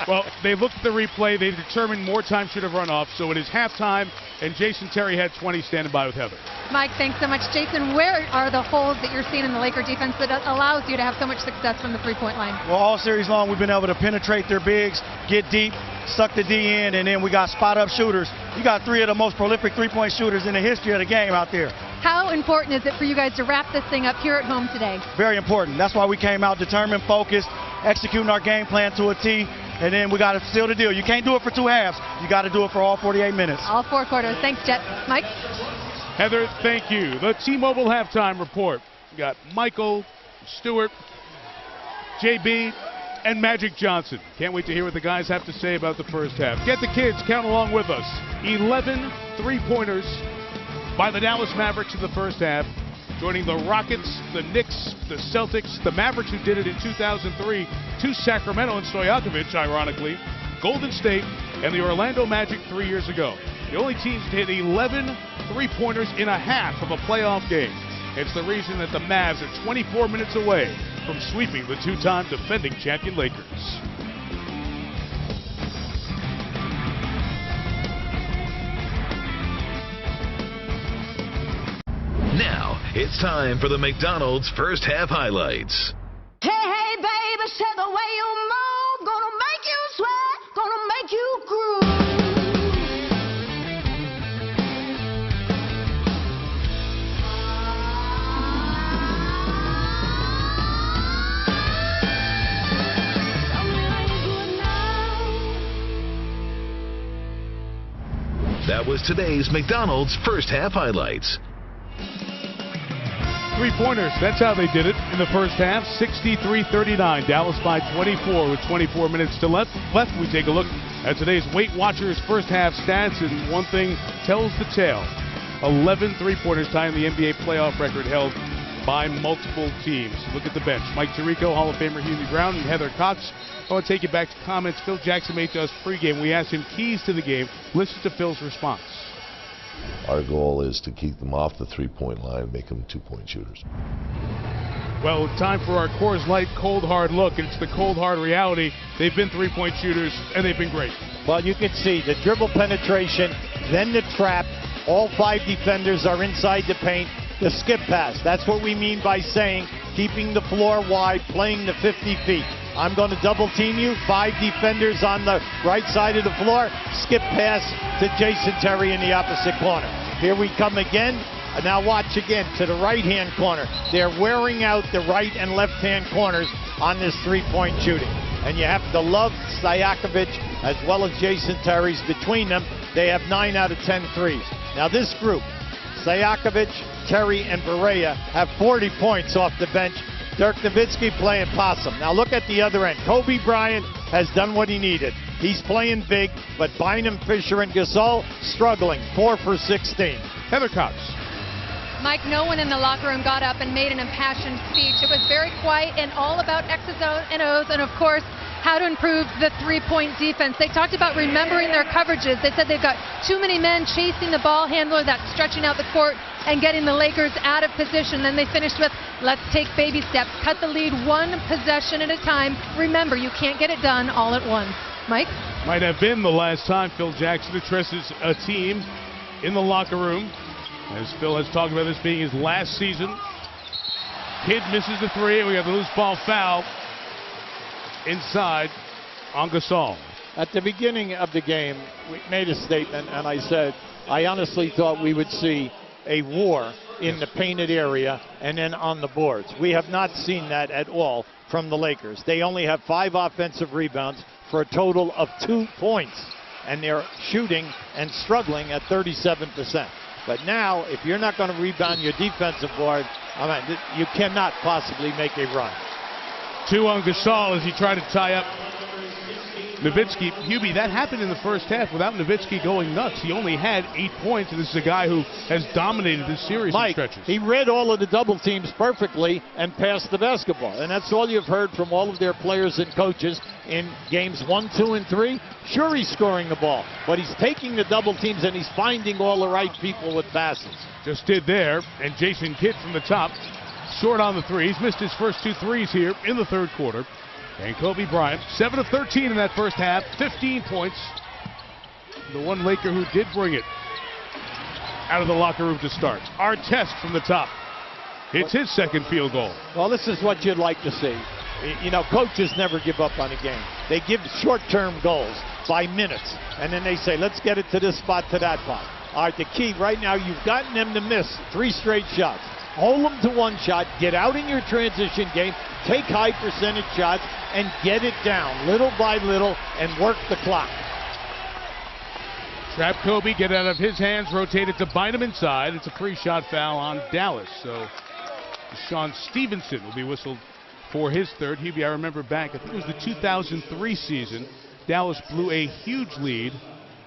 S1: Well, they looked at the replay. They determined more time should have run off. So it is halftime, and Jason Terry had 20 standing by with Heather.
S4: Mike, thanks so much. Jason, where are the holes that you're seeing in the Laker defense that allows you to have so much success from the three-point line?
S10: Well, all series long, we've been able to penetrate their bigs, get deep, suck the D in, and then we got spot-up shooters. You got 3 of the most prolific three-point shooters in the history of the game out there.
S4: How important is it for you guys to wrap this thing up here at home today?
S10: Very important. That's why we came out determined, focused, executing our game plan to a T, and then we got to seal the deal. You can't do it for 2 halves. You got to do it for all 48 minutes.
S4: All 4 quarters. Thanks, Jet. Mike?
S1: Heather, thank you. The T-Mobile halftime report. We got Michael, Stewart, JB, and Magic Johnson. Can't wait to hear what the guys have to say about the first half. Get the kids, count along with us. 11 three-pointers by the Dallas Mavericks in the first half, joining the Rockets, the Knicks, the Celtics, the Mavericks who did it in 2003 to Sacramento and Stojakovic, ironically, Golden State, and the Orlando Magic 3 years ago. The only teams to hit 11 three-pointers in a half of a playoff game. It's the reason that the Mavs are 24 minutes away from sweeping the 2-time defending champion Lakers.
S11: Now, it's time for the McDonald's first half highlights.
S2: Hey, hey, baby, say the way you move, gonna make you sweat, gonna make you groove.
S11: That was today's McDonald's first half highlights.
S1: Three-pointers, that's how they did it in the first half. 63-39, Dallas by 24 with 24 minutes to left. We take a look at today's Weight Watchers first half stats, and one thing tells the tale. 11 three-pointers, tying the NBA playoff record held by multiple teams. Look at the bench. Mike Tirico, Hall of Famer Hugh Brown, and Heather Cox. I want to take you back to comments Phil Jackson made to us pregame. We asked him keys to the game. Listen to Phil's response.
S6: Our goal is to keep them off the three-point line and make them two-point shooters.
S1: Well, time for our Coors Light cold hard look. It's the cold hard reality. They've been three-point shooters, and they've been great.
S3: Well, you can see the dribble penetration, then the trap. All 5 defenders are inside the paint. The skip pass. That's what we mean by saying keeping the floor wide, playing the 50 feet. I'm going to double team you. 5 defenders on the right side of the floor. Skip pass to Jason Terry in the opposite corner. Here we come again. Now watch again to the right-hand corner. They're wearing out the right and left-hand corners on this three-point shooting. And you have to love Stojakovic as well as Jason Terry's. Between them, they have 9 out of 10 threes. Now this group, Stojakovic, Terry, and Barea, have 40 points off the bench. Dirk Nowitzki playing possum. Now look at the other end. Kobe Bryant has done what he needed. He's playing big, but Bynum, Fisher, and Gasol struggling. 4 for 16.
S1: Heather Cox.
S4: Mike, no one in the locker room got up and made an impassioned speech. It was very quiet and all about X's and O's and, of course, how to improve the three-point defense. They talked about remembering their coverages. They said they've got too many men chasing the ball handler that's stretching out the court and getting the Lakers out of position. Then they finished with, let's take baby steps, cut the lead one possession at a time. Remember, you can't get it done all at once. Mike?
S1: Might have been the last time Phil Jackson addresses a team in the locker room, as Phil has talked about this being his last season. Kidd misses the three, and we have the loose ball foul inside on Gasol.
S3: At the beginning of the game, we made a statement, and I said, I honestly thought we would see a war in the painted area and then on the boards. We have not seen that at all from the Lakers. They only have 5 offensive rebounds for a total of 2 points, and they're shooting and struggling at 37%. But now, if you're not going to rebound your defensive board, I mean, you cannot possibly make a run.
S1: 2 on Gasol as he tried to tie up Nowitzki. Hubie, that happened in the first half without Nowitzki going nuts. He only had 8 points, and this is a guy who has dominated this series in stretches.
S3: He read all of the double teams perfectly and passed the basketball. And that's all you've heard from all of their players and coaches in games 1, 2, and 3. Sure, he's scoring the ball, but he's taking the double teams and he's finding all the right people with passes.
S1: Just did there, and Jason Kidd from the top, short on the three. He's missed his first 2 threes here in the third quarter. And Kobe Bryant, 7 of 13 in that first half, 15 points. The one Laker who did bring it out of the locker room to start. Artest from the top. It's his second field goal.
S3: Well, this is what you'd like to see. You know, coaches never give up on a game. They give short-term goals by minutes, and then they say, let's get it to this spot, to that spot. All right, the key right now, you've gotten them to miss 3 straight shots. Hold them to 1 shot, get out in your transition game, take high percentage shots, and get it down little by little and work the clock.
S1: Trap Kobe, get out of his hands, rotate it to Bynum inside. It's a pre-shot foul on Dallas. So Sean Stevenson will be whistled for his third. Hubie, I remember back, I think it was the 2003 season, Dallas blew a huge lead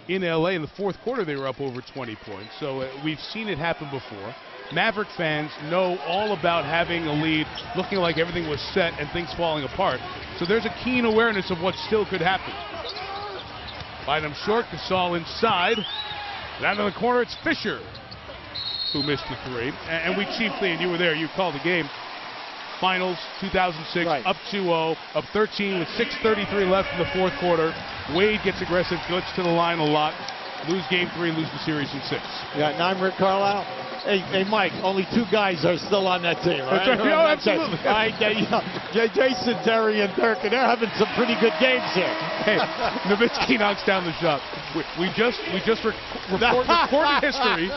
S1: in LA. In the fourth quarter, they were up over 20 points. So we've seen it happen before. Maverick fans know all about having a lead, looking like everything was set and things falling apart. So there's a keen awareness of what still could happen. Bynum short, Gasol inside. Down to the corner, it's Fisher who missed the three. And we chiefly, and you were there, you called the game. Finals 2006, right. Up 2-0, up 13 with 6:33 left in the fourth quarter. Wade gets aggressive, gets to the line a lot. Lose game 3, lose the series in 6.
S3: Yeah, now I'm Rick Carlisle. Hey, Mike, only 2 guys are still on that team, right?
S1: That's right. No, absolutely.
S3: All right, Jason, Terry, and Dirk, and they're having some pretty good games here.
S1: Hey, Nowitzki knocks down the shot. We just recorded history.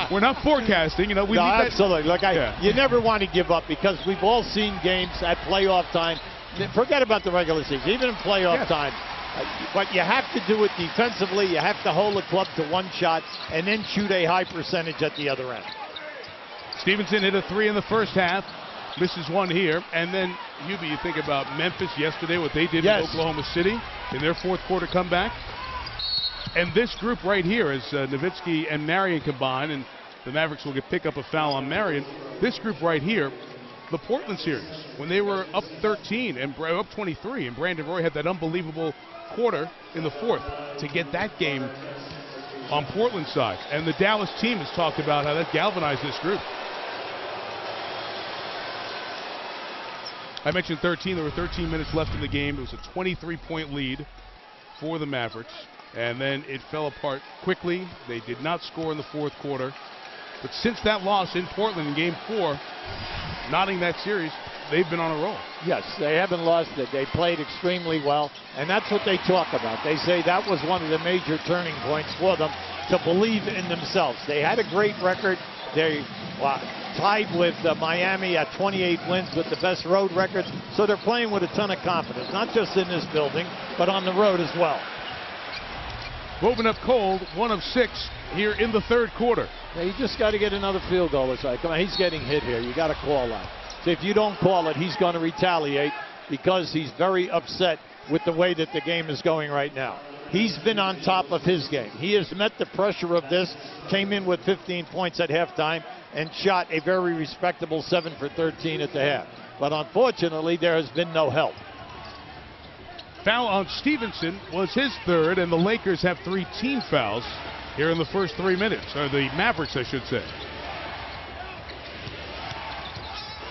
S1: We're not forecasting. You know, we need
S3: absolutely. Look, you never want to give up because we've all seen games at playoff time. Forget about the regular season, even in playoff time. But you have to do it defensively. You have to hold the club to 1 shot and then shoot a high percentage at the other end.
S1: Stevenson hit a 3 in the first half, misses 1 here. And then, Hubie, you think about Memphis yesterday, what they did in Oklahoma City in their fourth quarter comeback. And this group right here, as Nowitzki and Marion combine, and the Mavericks will pick up a foul on Marion. This group right here, the Portland series, when they were up 13 and up 23, and Brandon Roy had that unbelievable quarter in the fourth to get that game on Portland's side. And the Dallas team has talked about how that galvanized this group. I mentioned 13. There were 13 minutes left in the game. It was a 23-point lead for the Mavericks. And then it fell apart quickly. They did not score in the fourth quarter. But since that loss in Portland in Game 4, knotting that series, they've been on a roll.
S3: Yes, they haven't lost it. They played extremely well, and that's what they talk about. They say that was one of the major turning points for them to believe in themselves. They had a great record. They tied with Miami at 28 wins with the best road record, so they're playing with a ton of confidence, not just in this building, but on the road as well.
S1: Woven up cold, 1 of 6 here in the third quarter.
S3: Yeah, you just got to get another field goal. It's like, come on, he's getting hit here. You got to call that. So if you don't call it, he's going to retaliate because he's very upset with the way that the game is going right now. He's been on top of his game. He has met the pressure of this, came in with 15 points at halftime, and shot a very respectable 7 for 13 at the half. But unfortunately, there has been no help.
S1: Foul on Stevenson was his third, and the Lakers have 3 team fouls here in the first 3 minutes, or the Mavericks, I should say.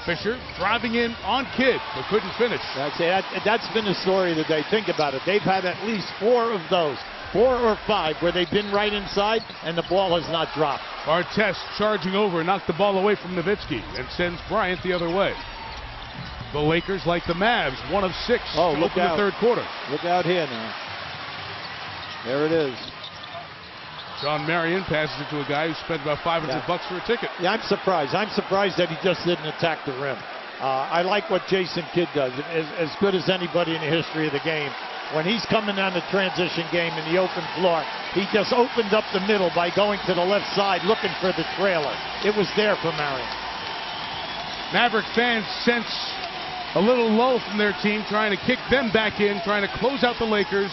S1: Fisher driving in on Kidd, but couldn't finish.
S3: That's been the story of the day. Think about it. They've had at least 4 of those, 4 or 5, where they've been right inside and the ball has not dropped.
S1: Artest charging over, knocked the ball away from Nowitzki and sends Bryant the other way. The Lakers, like the Mavs, 1 of 6 to open the third quarter.
S3: Look out here now. There it is.
S1: John Marion passes it to a guy who spent about $500 for a ticket.
S3: Yeah, I'm surprised. I'm surprised that he just didn't attack the rim. I like what Jason Kidd does, as good as anybody in the history of the game. When he's coming on the transition game in the open floor, he just opened up the middle by going to the left side looking for the trailer. It was there for Marion.
S1: Maverick fans sense a little lull from their team, trying to kick them back in, trying to close out the Lakers.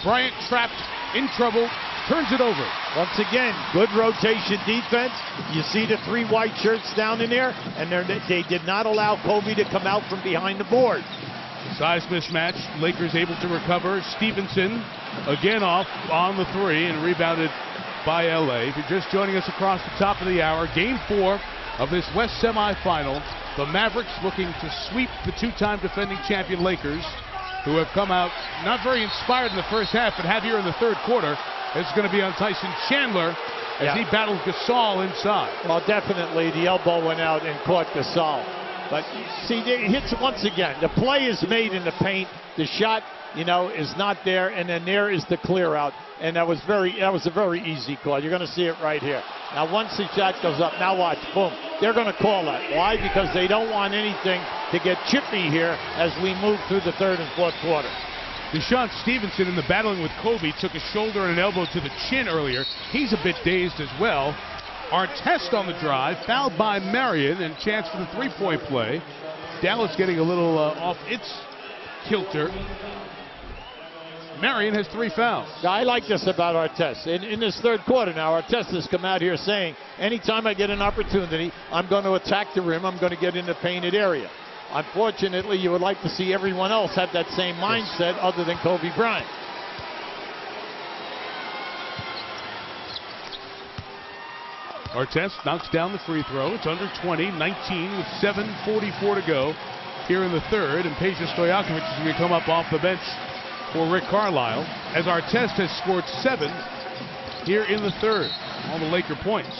S1: Bryant trapped, in trouble, turns it over.
S3: Once again, good rotation defense. You see the 3 white shirts down in there, and they did not allow Kobe to come out from behind the board.
S1: Size mismatch. Lakers able to recover. Stevenson again off on the 3 and rebounded by LA. If you're just joining us across the top of the hour, Game 4 of this West semifinal. The Mavericks looking to sweep the 2-time defending champion Lakers, who have come out not very inspired in the first half, but have here in the third quarter. It's going to be on Tyson Chandler as he battles Gasol inside.
S3: Well, definitely the elbow went out and caught Gasol. But see, it hits once again. The play is made in the paint. The shot, is not there, and then there is the clear out. And that was a very easy call. You're going to see it right here. Now, once the shot goes up, now watch, boom. They're going to call that. Why? Because they don't want anything to get chippy here as we move through the third and fourth quarter.
S1: Deshaun Stevenson, in the battling with Kobe, took a shoulder and an elbow to the chin earlier. He's a bit dazed as well. Artest on the drive, fouled by Marion, and chance for the 3-point play. Dallas getting a little off its kilter. Marion has 3 fouls.
S3: I like this about Artest. In this third quarter now, Artest has come out here saying, anytime I get an opportunity, I'm going to attack the rim, I'm going to get in the painted area. Unfortunately, you would like to see everyone else have that same mindset other than Kobe Bryant.
S1: Artest knocks down the free throw. It's under 20, 19 with 7:44 to go here in the third. And Peja Stojakovic is going to come up off the bench for Rick Carlisle, as Artest has scored 7 here in the third. All the Laker points.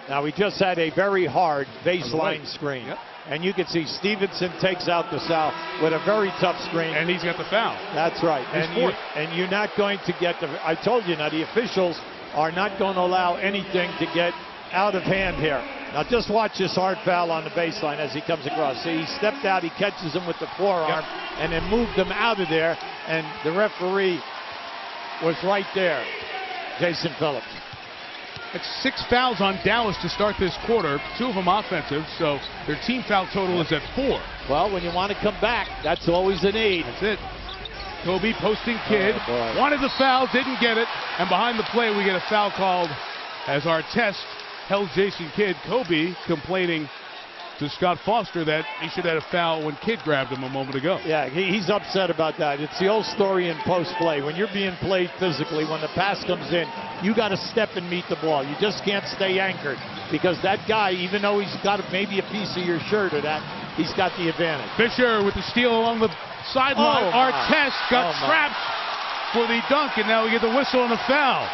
S3: Now, we just had a very hard baseline screen. Yep. And you can see Stevenson takes out the foul with a very tough screen.
S1: And he's got the foul.
S3: That's right. And you're not going to get the... I told you now, the officials are not going to allow anything to get out of hand here. Now just watch this hard foul on the baseline as he comes across. See, he stepped out, he catches him with the forearm, and then moved him out of there, and the referee was right there, Jason Phillips.
S1: It's 6 fouls on Dallas to start this quarter, 2 of them offensive, so their team foul total is at 4.
S3: Well, when you want to come back, that's always an aid.
S1: That's it. Kobe posting Kidd, wanted the foul, didn't get it, and behind the play we get a foul called as Artest held Jason Kidd. Kobe complaining to Scott Foster that he should have had a foul when Kidd grabbed him a moment ago.
S3: Yeah, he's upset about that. It's the old story in post play. When you're being played physically, when the pass comes in, you got to step and meet the ball. You just can't stay anchored, because that guy, even though he's got maybe a piece of your shirt or that, he's got the advantage.
S1: Fisher with the steal along the sideline. Artest got trapped for the dunk, and now we get the whistle and a foul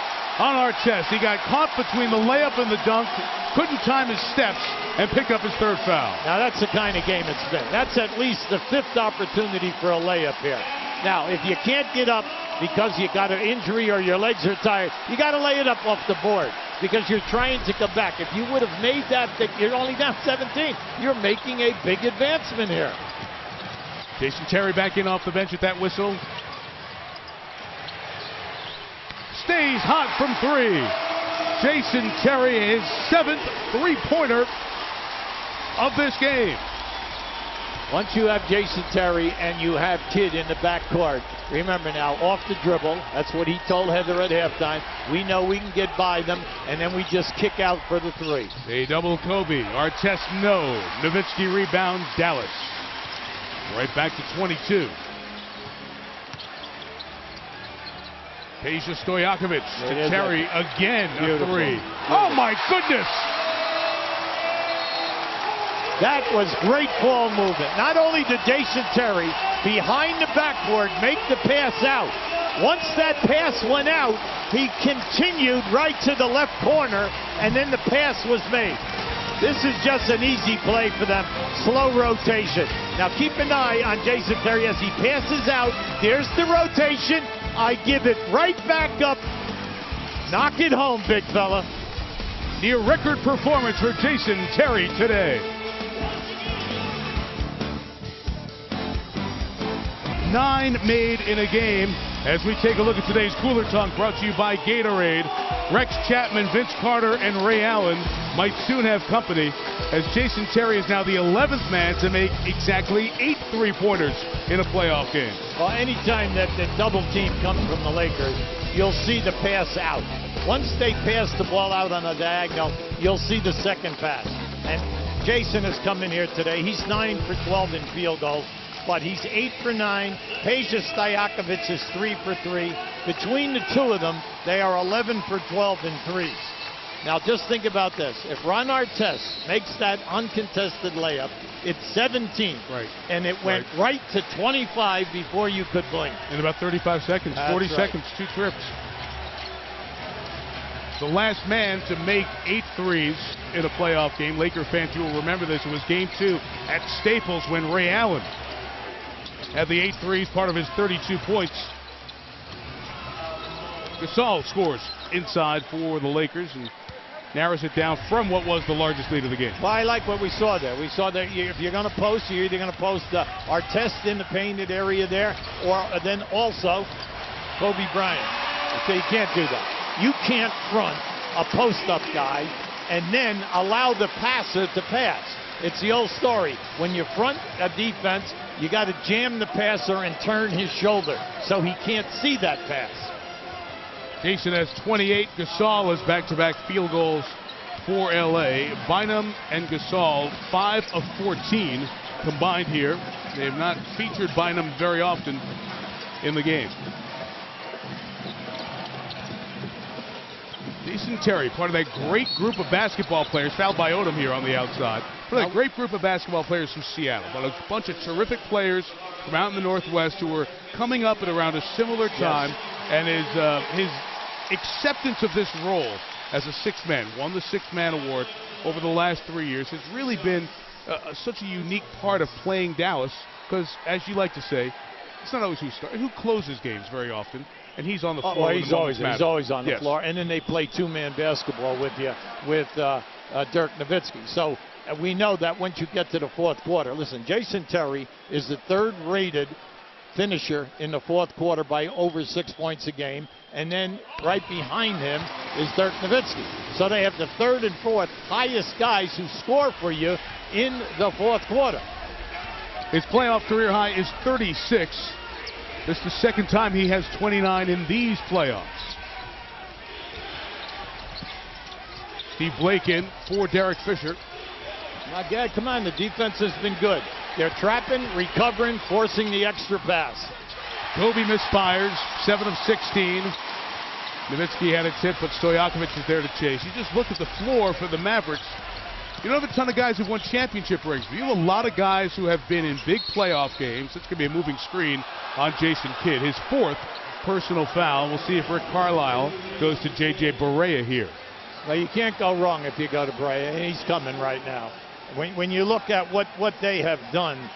S1: on Artest. He got caught between the layup and the dunk, couldn't time his steps, and pick up his 3rd foul.
S3: Now that's the kind of game it's been. That's at least the 5th opportunity for a layup here. Now, if you can't get up because you got an injury or your legs are tired, you got to lay it up off the board because you're trying to come back. If you would have made that, you're only down 17. You're making a big advancement here.
S1: Jason Terry back in off the bench at that whistle. Stays hot from 3. Jason Terry, his 7th 3-pointer of this game.
S3: Once you have Jason Terry and you have Kidd in the backcourt, Remember now, off the dribble. That's what he told Heather at halftime. We know we can get by them, and then we just kick out for the three.
S1: They double Kobe. Artest no. Nowitzki rebounds Dallas. Right back to 22. Peja Stojakovic to Terry again. A three. Oh my goodness!
S3: That was great ball movement. Not only did Jason Terry, behind the backboard, make the pass out. Once that pass went out, he continued right to the left corner, and then the pass was made. This is just an easy play for them. Slow rotation. Now keep an eye on Jason Terry as he passes out. There's the rotation. I give it right back up. Knock it home, big fella.
S1: Near record performance for Jason Terry today. 9 made in a game as we take a look at today's Cooler Talk, brought to you by Gatorade. Rex Chapman, Vince Carter, and Ray Allen might soon have company as Jason Terry is now the 11th man to make exactly 8 3-pointers in a playoff game.
S3: Well, anytime that the double team comes from the Lakers, you'll see the pass out. Once they pass the ball out on a diagonal, you'll see the second pass. And Jason has come in here today. He's 9 for 12 in field goals, but he's 8 for 9. Peja Stojakovic is 3 for 3. Between the two of them, they are 11 for 12 in threes. Now just think about this. If Ron Artest makes that uncontested layup, it's 17.
S1: Right.
S3: And it went right to 25 before you could blink.
S1: In about 35 seconds,
S3: That's
S1: 40
S3: right.
S1: seconds, 2 trips. The last man to make 8 threes in a playoff game. Laker fans, you will remember this. It was game 2 at Staples when Ray Allen had the 8 threes, part of his 32 points. Gasol scores inside for the Lakers and narrows it down from what was the largest lead of the game.
S3: Well, I like what we saw there. We saw that if you're going to post, you're either going to post Artest in the painted area there, or then also Kobe Bryant. So you can't do that. You can't front a post-up guy and then allow the passer to pass. It's the old story. When you front a defense, you got to jam the passer and turn his shoulder so he can't see that pass.
S1: Jason has 28. Gasol has back-to-back field goals for L.A. Bynum and Gasol, 5 of 14 combined here. They have not featured Bynum very often in the game. Jason Terry, part of that great group of basketball players, fouled by Odom here on the outside. Part of that great group of basketball players from Seattle, but a bunch of terrific players from out in the Northwest who were coming up at around a similar time, and his acceptance of this role as a sixth man, won the sixth man award over the last 3 years, has really been such a unique part of playing Dallas, because as you like to say, it's not always who closes games very often, and he's on the floor.
S3: Well, he's always on the floor, and then they play two-man basketball with you, with Dirk Nowitzki. So we know that once you get to the fourth quarter, listen, Jason Terry is the third-rated finisher in the fourth quarter by over 6 points a game, and then right behind him is Dirk Nowitzki. So they have the third and fourth highest guys who score for you in the fourth quarter.
S1: His playoff career high is 36. This is the second time he has 29 in these playoffs. Steve Blake in for Derek Fisher.
S3: My God, come on, the defense has been good. They're trapping, recovering, forcing the extra pass.
S1: Kobe misfires, 7 of 16. Nowitzki had it hit, but Stojakovic is there to chase. You just look at the floor for the Mavericks. You don't have a ton of guys who've won championship rings, but you have a lot of guys who have been in big playoff games. It's going to be a moving screen on Jason Kidd. His fourth personal foul. We'll see if Rick Carlisle goes to J.J. Barea here.
S3: Well, you can't go wrong if you go to Barea, and he's coming right now. When you look at what they have done,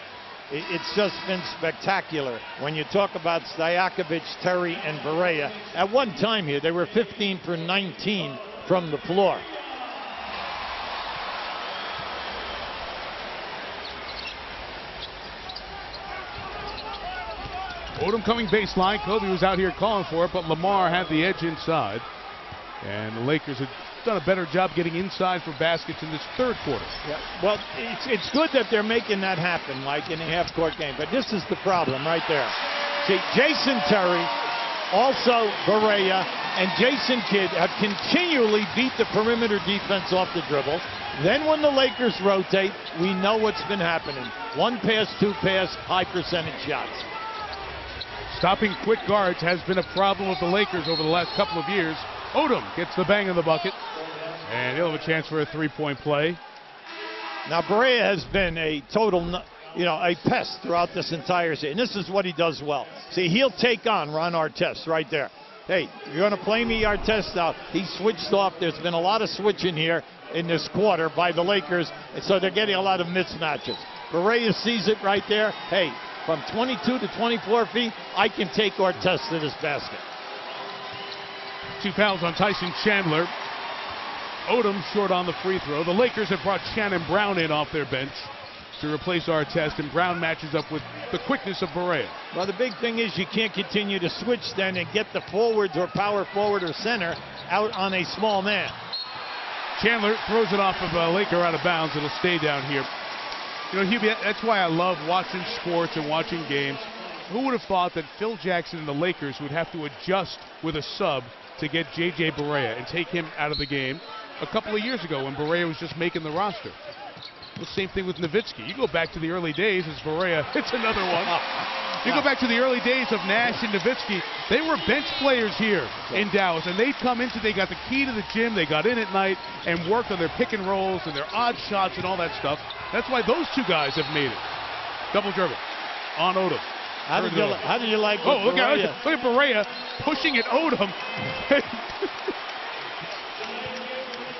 S3: it's just been spectacular. When you talk about Stojakovic, Terry, and Barea, at one time here, they were 15 for 19 from the floor.
S1: Odom coming baseline. Kobe was out here calling for it, but Lamar had the edge inside. And the Lakers have done a better job getting inside for baskets in this third quarter.
S3: Yeah. Well, it's good that they're making that happen, like in a half-court game. But this is the problem right there. See, Jason Terry, also Barea, and Jason Kidd have continually beat the perimeter defense off the dribble. Then when the Lakers rotate, we know what's been happening. 1 pass, 2 pass, high percentage shots.
S1: Stopping quick guards has been a problem with the Lakers over the last couple of years. Odom gets the bang in the bucket, and he'll have a chance for a three-point play.
S3: Now, Barea has been a total, a pest throughout this entire season. And this is what he does well. See, he'll take on Ron Artest right there. Hey, you're going to play me, Artest? Now, he switched off. There's been a lot of switching here in this quarter by the Lakers, and so they're getting a lot of mismatches. Barea sees it right there. Hey, from 22 to 24 feet, I can take Artest to this basket.
S1: 2 fouls on Tyson Chandler. Odom short on the free throw. The Lakers have brought Shannon Brown in off their bench to replace Artest, and Brown matches up with the quickness of Barea.
S3: Well, the big thing is you can't continue to switch then and get the forwards or power forward or center out on a small man.
S1: Chandler throws it off of a Laker out of bounds. It'll stay down here. Hubie, that's why I love watching sports and watching games. Who would have thought that Phil Jackson and the Lakers would have to adjust with a sub to get J.J. Barea and take him out of the game a couple of years ago when Barea was just making the roster? The same thing with Nowitzki. You go back to the early days as Barea hits another one. You go back to the early days of Nash and Nowitzki. They were bench players here in Dallas, and they'd come into, they got the key to the gym, they got in at night and worked on their pick and rolls and their odd shots and all that stuff. That's why those two guys have made it. Double dribble on Odom.
S3: How did you like
S1: look at Barea pushing at Odom.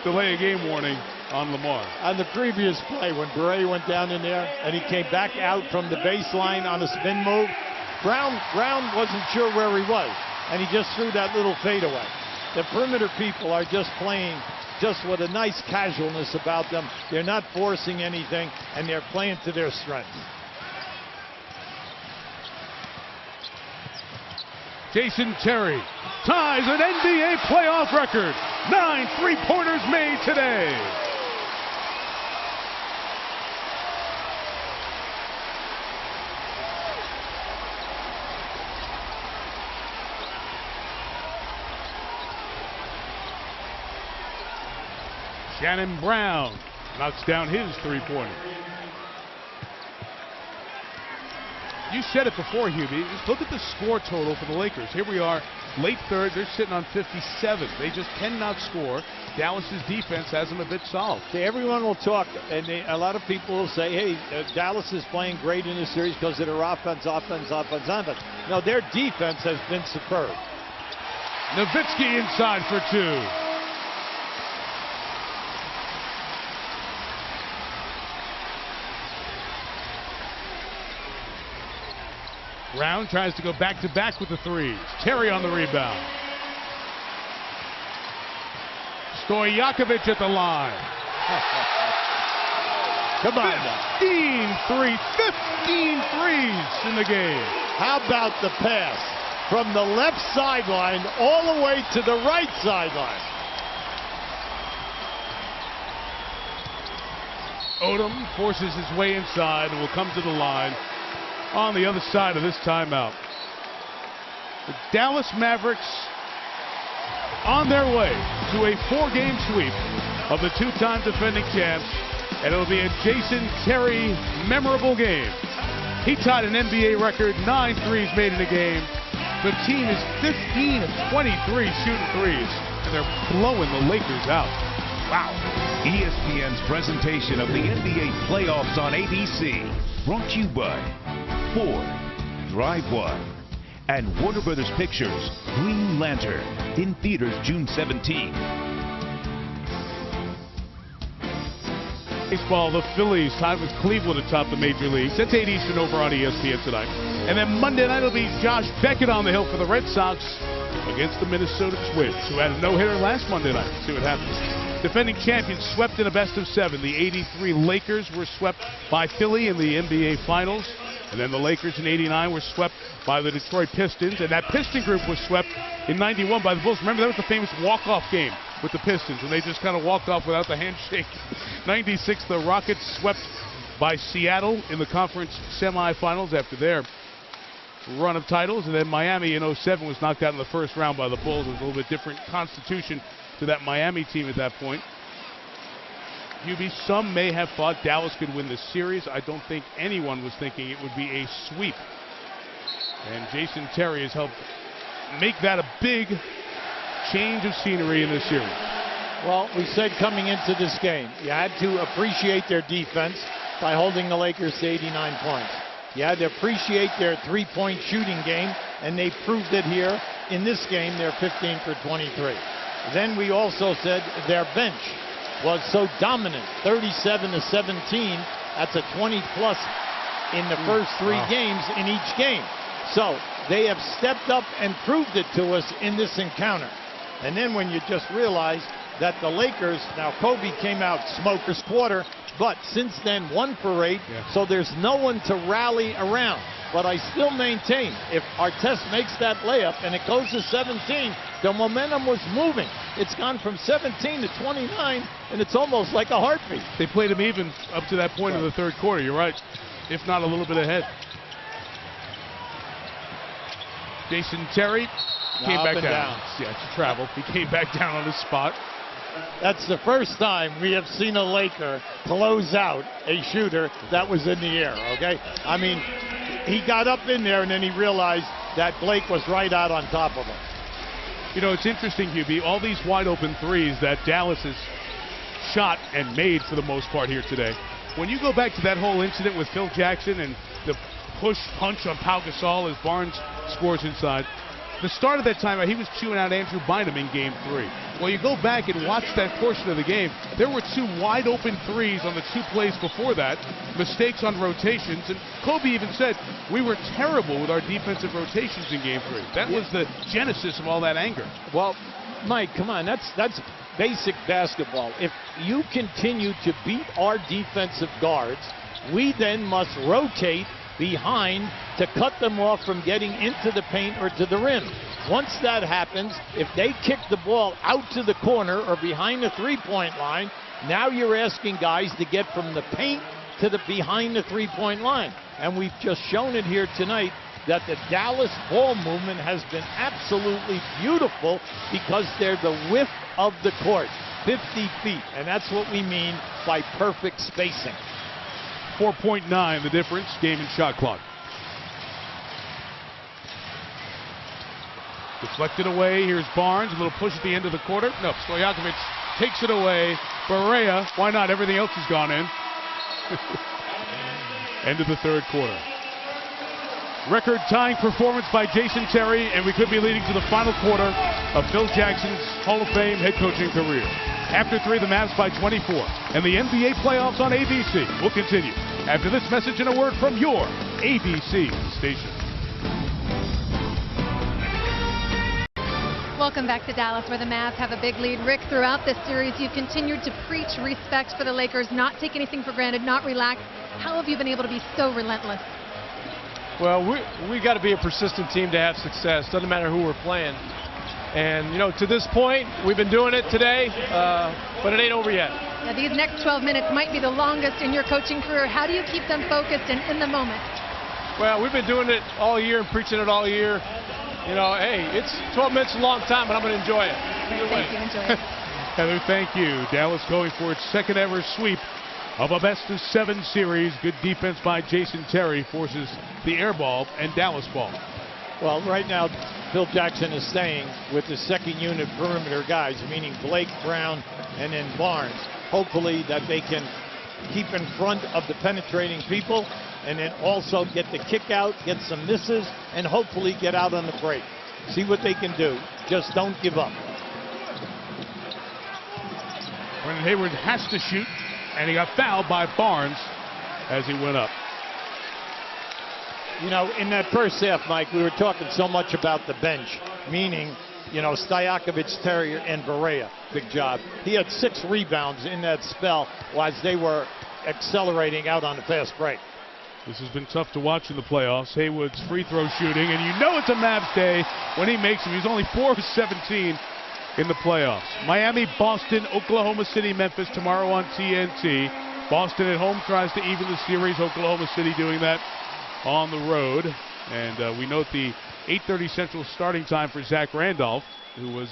S1: Delay a game warning on Lamar.
S3: On the previous play, when Barea went down in there and he came back out from the baseline on a spin move, Brown wasn't sure where he was, and he just threw that little fadeaway. The perimeter people are just playing just with a nice casualness about them. They're not forcing anything, and they're playing to their strengths.
S1: Jason Terry ties an NBA playoff record. 9 3-pointers made today. Shannon Brown knocks down his three-pointer. You said it before, Hubie. Just look at the score total for the Lakers. Here we are, late third. They're sitting on 57. They just cannot score. Dallas's defense has them a bit solved.
S3: See, everyone will talk, and a lot of people will say, hey, Dallas is playing great in this series because of their offense. No, their defense has been superb.
S1: Nowitzki inside for 2. Brown tries to go back-to-back with the threes. Terry on the rebound. Stojakovic at the line.
S3: Come on.
S1: 15 threes in the game.
S3: How about the pass from the left sideline all the way to the right sideline?
S1: Odom forces his way inside and will come to the line on the other side of this timeout. The Dallas Mavericks on their way to a 4-game sweep of the 2-time defending champs, and it'll be a Jason Terry memorable game. He tied an NBA record, 9 threes made in a game. The team is 15 of 23 shooting threes, and they're blowing the Lakers out. Wow.
S5: ESPN's presentation of the NBA playoffs on ABC, brought to you by Ford, Drive One, and Warner Brothers Pictures' Green Lantern, in theaters June 17.
S1: Baseball, the Phillies tied with Cleveland atop the major leagues. That's 8 Eastern over on ESPN tonight. And then Monday night will be Josh Beckett on the hill for the Red Sox against the Minnesota Twins, who had a no-hitter last Monday night. Let's see what happens. Defending champions swept in a best-of-7. The 83 Lakers were swept by Philly in the NBA Finals. And then the Lakers in 89 were swept by the Detroit Pistons. And that Piston group was swept in 91 by the Bulls. Remember, that was the famous walk-off game with the Pistons, and they just kind of walked off without the handshake. 96, the Rockets swept by Seattle in the conference semifinals after their run of titles, and then Miami in 07 was knocked out in the first round by the Bulls. It was a little bit different constitution to that Miami team at that point. Hubie, some may have thought Dallas could win this series. I don't think anyone was thinking it would be a sweep. And Jason Terry has helped make that a big change of scenery in this series.
S3: Well, we said coming into this game, you had to appreciate their defense by holding the Lakers to 89 points. You had to appreciate their three-point shooting game, and they proved it here. In this game, they're 15 for 23. Then we also said their bench was so dominant, 37 to 17. That's a 20-plus in the first three games in each game. So they have stepped up and proved it to us in this encounter. And then when you just realize that the Lakers, now Kobe came out smoker's quarter, but since then 1 for 8, so there's no one to rally around. But I still maintain, if Artest makes that layup and it goes to 17, the momentum was moving. It's gone from 17 to 29, and it's almost like a heartbeat.
S1: They played him even up to that point in the third quarter. You're right, if not a little bit ahead. Jason Terry came back down. Yeah, to travel. He came back down on his spot.
S3: That's the first time we have seen a Laker close out a shooter that was in the air, okay? I mean, he got up in there and then he realized that Blake was right out on top of him.
S1: You know, it's interesting, Hubie, all these wide open threes that Dallas has shot and made for the most part here today. When you go back to that whole incident with Phil Jackson and the push punch on Pau Gasol as Barnes scores inside, the start of that time, he was chewing out Andrew Bynum in Game 3. Well, you go back and watch that portion of the game, there were 2 wide open threes on the 2 plays before that, mistakes on rotations, and Kobe even said, we were terrible with our defensive rotations in Game 3. That was the genesis of all that anger.
S3: Well, Mike, come on, that's basic basketball. If you continue to beat our defensive guards, we then must rotate behind to cut them off from getting into the paint or to the rim. Once that happens, if they kick the ball out to the corner or behind the three-point line, now you're asking guys to get from the paint to the behind the three-point line. And we've just shown it here tonight that the Dallas ball movement has been absolutely beautiful because they're the width of the court, 50 feet. And that's what we mean by perfect spacing.
S1: 4.9 the difference, game and shot clock. Deflected away, here's Barnes, a little push at the end of the quarter. No, Stojakovic takes it away. Barea, why not? Everything else has gone in. End of the third quarter. Record-tying performance by Jason Terry, and we could be leading to the final quarter of Phil Jackson's Hall of Fame head coaching career. After 3, the Mavs by 24, and the NBA playoffs on ABC will continue after this message and a word from your ABC station.
S4: Welcome back to Dallas, where the Mavs have a big lead. Rick, throughout this series, you've continued to preach respect for the Lakers, not take anything for granted, not relax. How have you been able to be so relentless?
S12: Well, we got to be a persistent team to have success. Doesn't matter who we're playing. And, you know, to this point, we've been doing it today, but it ain't over yet.
S4: Yeah, these next 12 minutes might be the longest in your coaching career. How do you keep them focused and in the moment?
S12: Well, we've been doing it all year and preaching it all year. You know, hey, it's 12 minutes is a long time, but I'm going to enjoy it.
S4: Thank you. Enjoy it.
S1: Heather, thank you. Dallas going for its second ever sweep of a best-of-7 series. Good defense by Jason Terry forces the air ball and Dallas ball.
S3: Well, right now, Phil Jackson is staying with the second unit perimeter guys, meaning Blake, Brown, and then Barnes. Hopefully that they can keep in front of the penetrating people and then also get the kick out, get some misses, and hopefully get out on the break. See what they can do. Just don't give up.
S1: Brendan Hayward has to shoot, and he got fouled by Barnes as he went up.
S3: You know, in that first half, Mike, we were talking so much about the bench, meaning, you know, Stojakovic, Terry, and Barea. Big job. He had 6 rebounds in that spell as they were accelerating out on the fast break.
S1: This has been tough to watch in the playoffs. Hayward's free throw shooting, and you know it's a Mavs day when he makes them. He's only 4 of 17 in the playoffs. Miami, Boston, Oklahoma City, Memphis tomorrow on TNT. Boston at home tries to even the series. Oklahoma City doing that on the road. And we note the 8:30 Central starting time for Zach Randolph, who was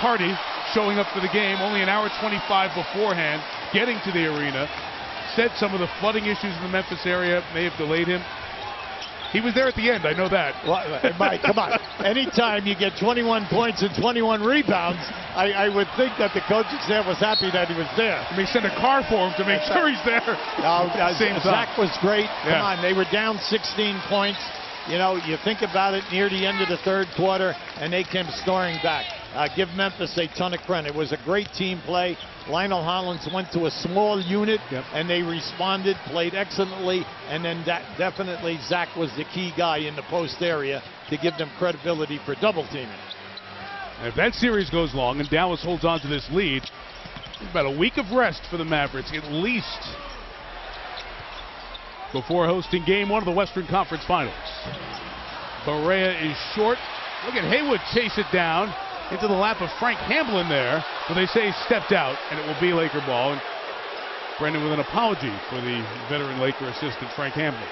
S1: tardy showing up for the game, only an hour 25 beforehand, getting to the arena. Said some of the flooding issues in the Memphis area may have delayed him. He was there at the end, I know that.
S3: Well, Mike, come on. Anytime you get 21 points and 21 rebounds, I would think that the coaching staff was happy that he was there.
S1: I mean, send a car for him to make sure he's there.
S3: Zach was great. Come on, they were down 16 points. You know, you think about it near the end of the third quarter, and they came storming back. Give Memphis a ton of credit. It was a great team play. Lionel Hollins went to a small unit, and they responded, played excellently, and then definitely Zach was the key guy in the post area to give them credibility for double teaming.
S1: And if that series goes long and Dallas holds on to this lead, about a week of rest for the Mavericks, at least, before hosting game one of the Western Conference Finals. Barea is short. Look at Haywood chase it down into the lap of Frank Hamblin there. So they say he stepped out, and it will be Laker ball. And Brendan with an apology for the veteran Laker assistant, Frank Hamblin.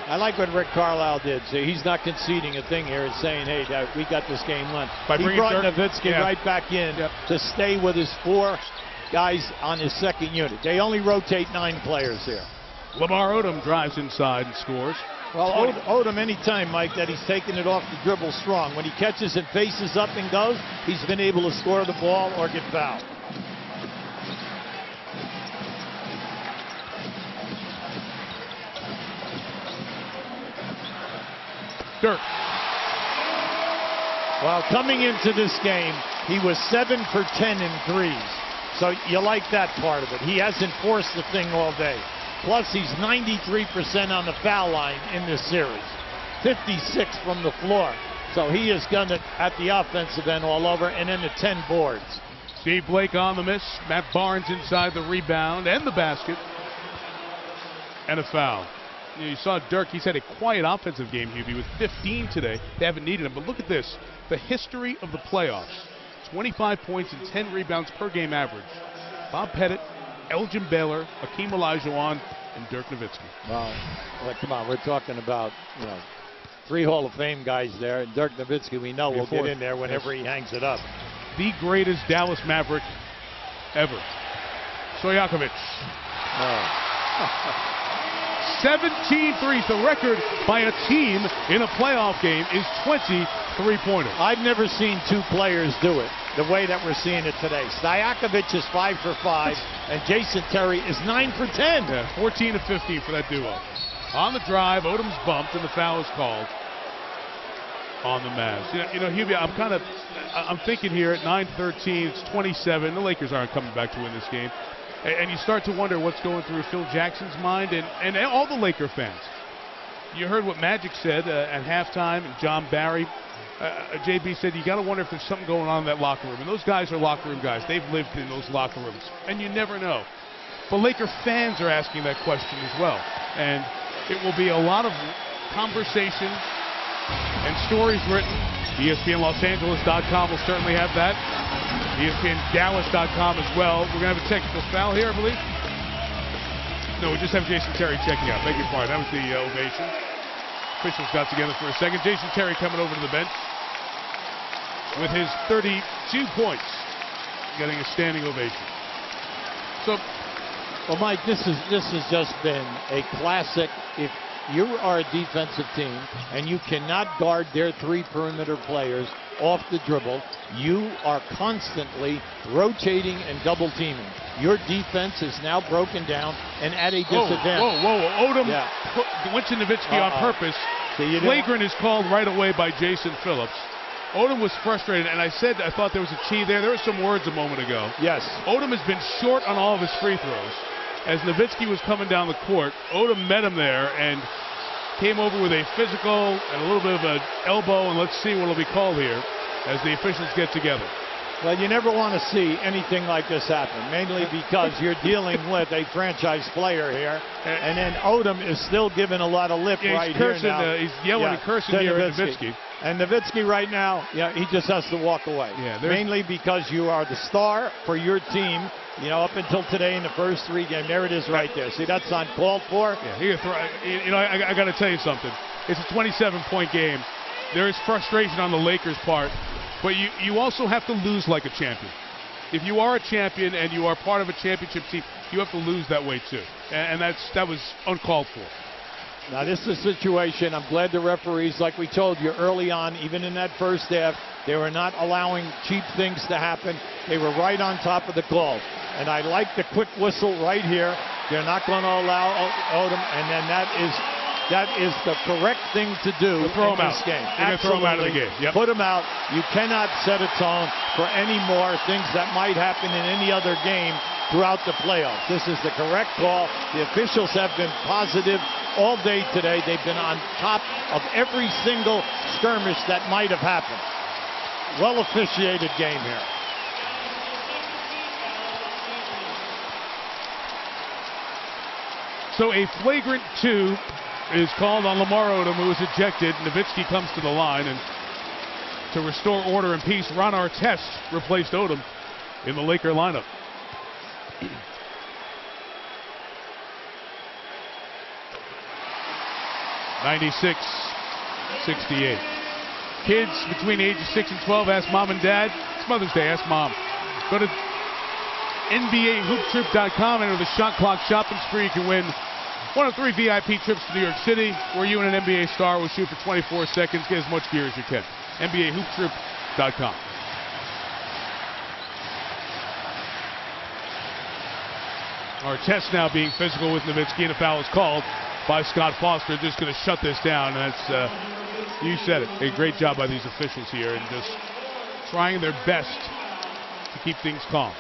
S3: I like what Rick Carlisle did. So he's not conceding a thing here and saying, hey, we got this game won. He brought Nowitzki right back in to stay with his 4 guys on his second unit. They only rotate 9 players here.
S1: Lamar Odom drives inside and scores.
S3: Well, Odom, anytime, Mike, that he's taking it off the dribble strong. When he catches and faces up and goes, he's been able to score the ball or get fouled.
S1: Dirk.
S3: Well, coming into this game, he was 7 for 10 in threes. So you like that part of it. He hasn't forced the thing all day. Plus, he's 93% on the foul line in this series. 56 from the floor. So he has done it at the offensive end all over, and then the 10 boards.
S1: Steve Blake on the miss. Matt Barnes inside the rebound and the basket. And a foul. You saw Dirk, he's had a quiet offensive game, Hubie, with 15 today. They haven't needed him, but look at this. The history of the playoffs. 25 points and 10 rebounds per game average. Bob Pettit, Elgin Baylor, Hakeem Olajuwon, and Dirk Nowitzki.
S3: Well, come on, we're talking about, 3 Hall of Fame guys there. And Dirk Nowitzki, we know, will get in there whenever he hangs it up.
S1: The greatest Dallas Maverick ever. Stojakovic. 17 threes. The record by a team in a playoff game is 20 three-pointers.
S3: I've never seen 2 players do it the way that we're seeing it today. Stojakovic is 5 for 5, and Jason Terry is 9 for 10.
S1: Yeah, 14 to 15 for that duo. On the drive, Odom's bumped, and the foul is called on the Mavs. Hubie, I'm thinking here at 9:13, it's 27. The Lakers aren't coming back to win this game. And you start to wonder what's going through Phil Jackson's mind and all the Laker fans. You heard what Magic said at halftime, and John Barry. JB said you got to wonder if there's something going on in that locker room. And those guys are locker room guys. They've lived in those locker rooms. And you never know. But Laker fans are asking that question as well. And it will be a lot of conversation and stories written. ESPNLosAngeles.com will certainly have that. ESPNDallas.com as well. We're going to have a technical foul here, I believe. No, we just have Jason Terry checking out. Beg your pardon. That was the ovation. Officials got together for a second. Jason Terry coming over to the bench with his 32 points, getting a standing ovation. So,
S3: well, Mike, this has just been a classic. If you are a defensive team and you cannot guard their 3 perimeter players off the dribble, you are constantly rotating and double teaming. Your defense is now broken down and at a disadvantage.
S1: Whoa. Odom went to Nowitzki on purpose. Flagrant is called right away by Jason Phillips. Odom was frustrated, and I thought there was a cheat there. There were some words a moment ago.
S3: Yes.
S1: Odom has been short on all of his free throws. As Nowitzki was coming down the court, Odom met him there and came over with a physical and a little bit of an elbow, and let's see what will be called here as the officials get together.
S3: Well, you never want to see anything like this happen, mainly because you're dealing with a franchise player here, and then Odom is still giving a lot of lip right here now.
S1: He's yelling and cursing here at Nowitzki.
S3: And Nowitzki right now, he just has to walk away. Mainly because you are the star for your team, You know, up until today in the first 3 games, there it is right there. See, that's uncalled for.
S1: Yeah, I got to tell you something. It's a 27-point game. There is frustration on the Lakers' part, but you also have to lose like a champion. If you are a champion and you are part of a championship team, you have to lose that way too, and that was uncalled for.
S3: Now this is a situation, I'm glad the referees, like we told you early on, even in that first half, they were not allowing cheap things to happen. They were right on top of the call. And I like the quick whistle right here. They're not going to allow Odom, and then that is the correct thing to do in this game.
S1: They're going to throw him out of the game. Yep.
S3: Put him out. You cannot set a tone for any more things that might happen in any other game throughout the playoffs. This is the correct call. The officials have been positive all day today. They've been on top of every single skirmish that might have happened. Well officiated game here.
S1: So a flagrant 2 is called on Lamar Odom, who is ejected. Nowitzki comes to the line, and to restore order and peace, Ron Artest replaced Odom in the Laker lineup. (96-68). Kids between the ages 6 and 12, ask mom and dad. It's Mother's Day, ask mom. Go to NBAHoopTrip.com, enter the shot clock shopping spree. You can win one of 3 VIP trips to New York City, where you and an NBA star will shoot for 24 seconds. Get as much gear as you can. NBAHoopTrip.com. Artest now being physical with Nowitzki, and a foul is called by Scott Foster. Just going to shut this down. And that's, you said it, a great job by these officials here, and just trying their best to keep things calm.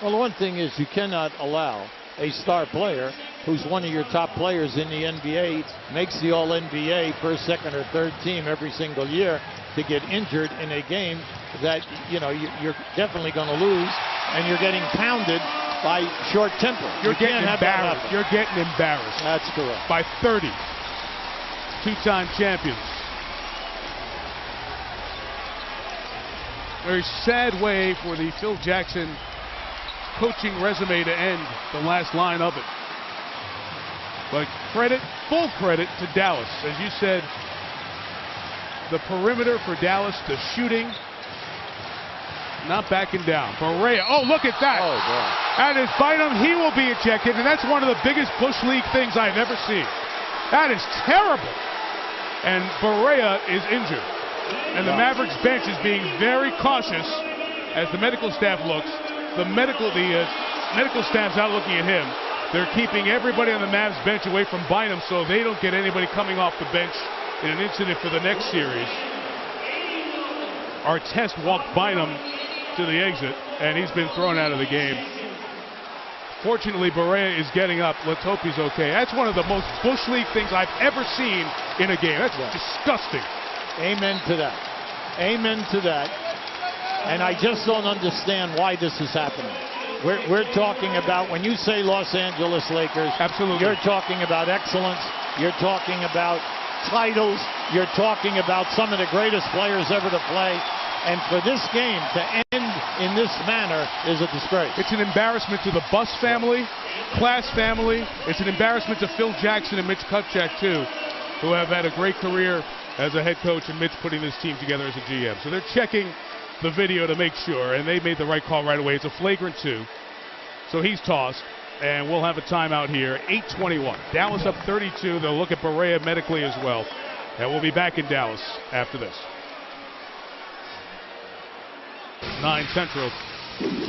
S3: Well, the one thing is you cannot allow a star player who's one of your top players in the NBA, makes the All-NBA first, second, or third team every single year, to get injured in a game that, you know, you're definitely going to lose, and you're getting pounded by short temper.
S1: You're getting embarrassed. You're getting embarrassed.
S3: That's correct.
S1: By 30. 2-time champions. Very sad way for the Phil Jackson coaching resume to end the last line of it. But credit, full credit to Dallas. As you said, the perimeter for Dallas, the shooting, not backing down. Barea, oh, look at that.
S3: Oh, God.
S1: That is Bynum. He will be ejected, and that's one of the biggest Bush League things I've ever seen. That is terrible. And Barea is injured. And the Mavericks bench is being very cautious as the medical staff looks. The medical staff's out looking at him. They're keeping everybody on the Mavs bench away from Bynum so they don't get anybody coming off the bench in an incident for the next series. Artest walked Bynum to the exit, and he's been thrown out of the game. Fortunately, Barea is getting up. Let's hope he's okay. That's one of the most Bush League things I've ever seen in a game. That's disgusting.
S3: Amen to that. Amen to that. And I just don't understand why this is happening. We're talking about, when you say Los Angeles Lakers,
S1: absolutely,
S3: you're talking about excellence. You're talking about titles. You're talking about some of the greatest players ever to play. And for this game to end in this manner is a disgrace.
S1: It's an embarrassment to the Buss family, Class family. It's an embarrassment to Phil Jackson and Mitch Kupchak, too, who have had a great career as a head coach, and Mitch putting this team together as a GM. So they're checking the video to make sure, and they made the right call right away. It's a flagrant 2. So he's tossed, and we'll have a timeout here. 8:21. Dallas up 32. They'll look at Barea medically as well. And we'll be back in Dallas after this. 9 Central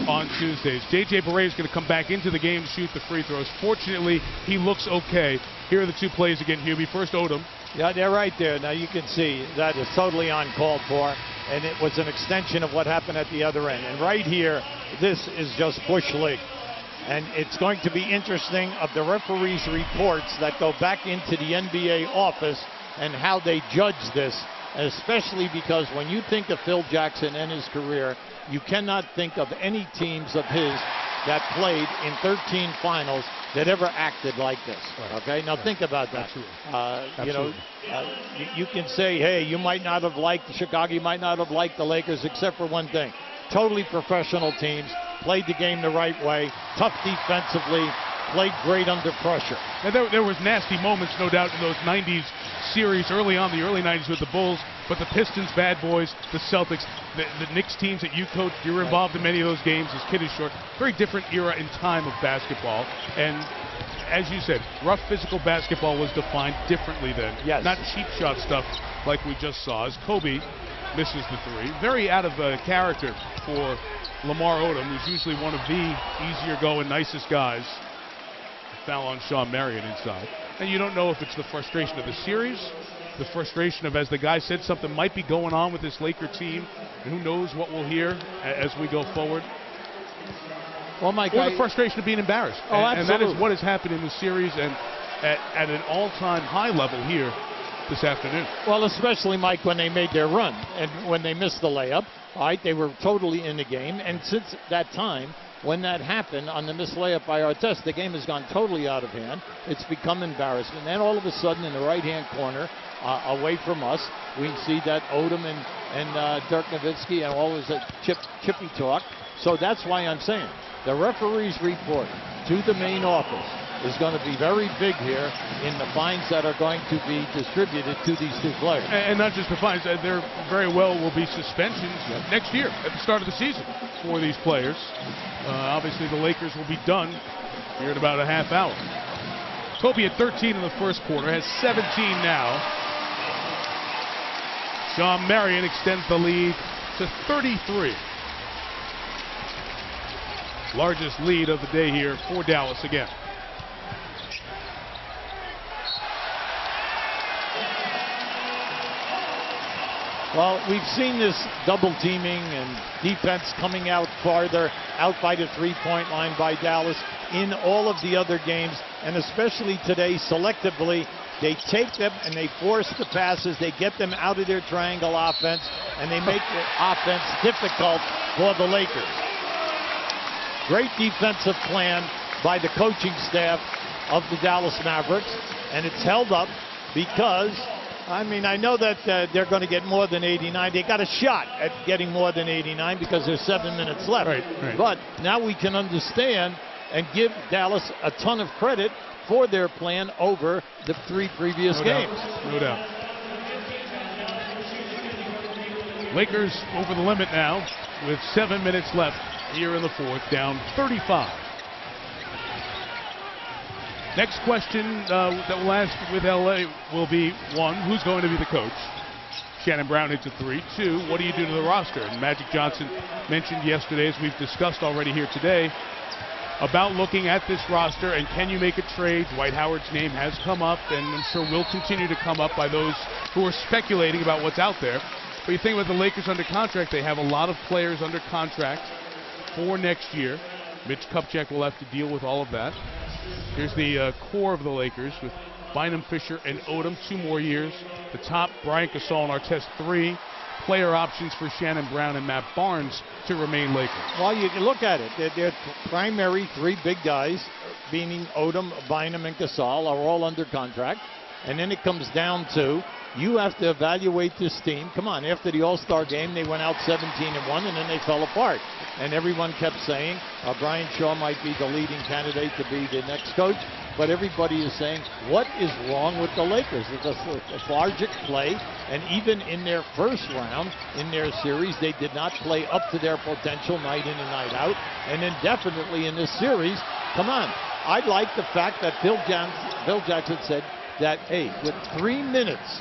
S1: on Tuesdays. J.J. Barea is going to come back into the game to shoot the free throws. Fortunately, he looks okay. Here are the 2 plays again, Hubie. First, Odom.
S3: Yeah, they're right there. Now you can see that is totally uncalled for, and it was an extension of what happened at the other end. And right here, this is just Bush League. And it's going to be interesting of the referees' reports that go back into the NBA office and how they judge this, especially because when you think of Phil Jackson and his career, you cannot think of any teams of his that played in 13 finals that ever acted like this. Okay, now think about that. You know, you can say, hey, you might not have liked Chicago, you might not have liked the Lakers, except for one thing. Totally professional teams, played the game the right way, tough defensively, played great under pressure.
S1: And there was nasty moments, no doubt, in those 90s series early on, the early 90s with the Bulls, but the Pistons, Bad Boys, the Celtics, the Knicks teams that you coached, you were involved in many of those games as kid is short. Very different era and time of basketball. And as you said, rough physical basketball was defined differently then.
S3: Yes.
S1: Not cheap shot stuff like we just saw as Kobe misses the three. Very out of character for Lamar Odom, who's usually one of the easier going, nicest guys. Foul on Shawn Marion inside. And you don't know if it's the frustration of the series, the frustration of, as the guy said, something might be going on with this Laker team, and who knows what we'll hear as we go forward.
S3: Well, Mike,
S1: or the frustration of being embarrassed.
S3: Oh, absolutely.
S1: And that is what has happened in the series and at an all-time high level here this afternoon.
S3: Well, especially, Mike, when they made their run and when they missed the layup, all right, they were totally in the game. And since that time, when that happened on the missed layup by Artest, the game has gone totally out of hand. It's become embarrassment. And then all of a sudden, in the right-hand corner, away from us, we see that Odom and Dirk Nowitzki and all this chippy talk. So that's why I'm saying the referee's report to the main office is going to be very big here in the fines that are going to be distributed to these two players.
S1: And not just the fines, there very well will be suspensions next year at the start of the season for these players. Obviously, the Lakers will be done here in about a half hour. Kobe at 13 in the first quarter, has 17 now. Shawn Marion extends the lead to 33. Largest lead of the day here for Dallas again.
S3: Well, we've seen this double teaming and defense coming out farther, out by the three-point line by Dallas in all of the other games, and especially today, selectively, they take them and they force the passes, they get them out of their triangle offense, and they make the offense difficult for the Lakers. Great defensive plan by the coaching staff of the Dallas Mavericks, and it's held up because, I mean, I know that they're going to get more than 89. They got a shot at getting more than 89 because there's 7 minutes left.
S1: Right.
S3: But now we can understand and give Dallas a ton of credit for their plan over the 3 previous games.
S1: No doubt. Lakers over the limit now with 7 minutes left here in the fourth, down 35. Next question that we'll ask with LA will be, 1, who's going to be the coach? Shannon Brown hits a 3. 2, what do you do to the roster? And Magic Johnson mentioned yesterday, as we've discussed already here today, about looking at this roster and can you make a trade? Dwight Howard's name has come up, and I'm sure will continue to come up by those who are speculating about what's out there. But you think about the Lakers under contract, they have a lot of players under contract for next year. Mitch Kupchak will have to deal with all of that. Here's the core of the Lakers with Bynum, Fisher, and Odom, 2 more years. The top, Brian Gasol and Artest, 3. Player options for Shannon Brown and Matt Barnes to remain Lakers.
S3: Well, you can look at it. Their primary 3 big guys, meaning Odom, Bynum, and Gasol, are all under contract. And then it comes down to, you have to evaluate this team. Come on, after the All-Star game, they went out 17-1, and then they fell apart. And everyone kept saying Brian Shaw might be the leading candidate to be the next coach. But everybody is saying, what is wrong with the Lakers? It's a lethargic play, and even in their first round, in their series, they did not play up to their potential night in and night out. And then definitely in this series, come on. I like the fact that Phil Jackson said that, hey, with 3 minutes,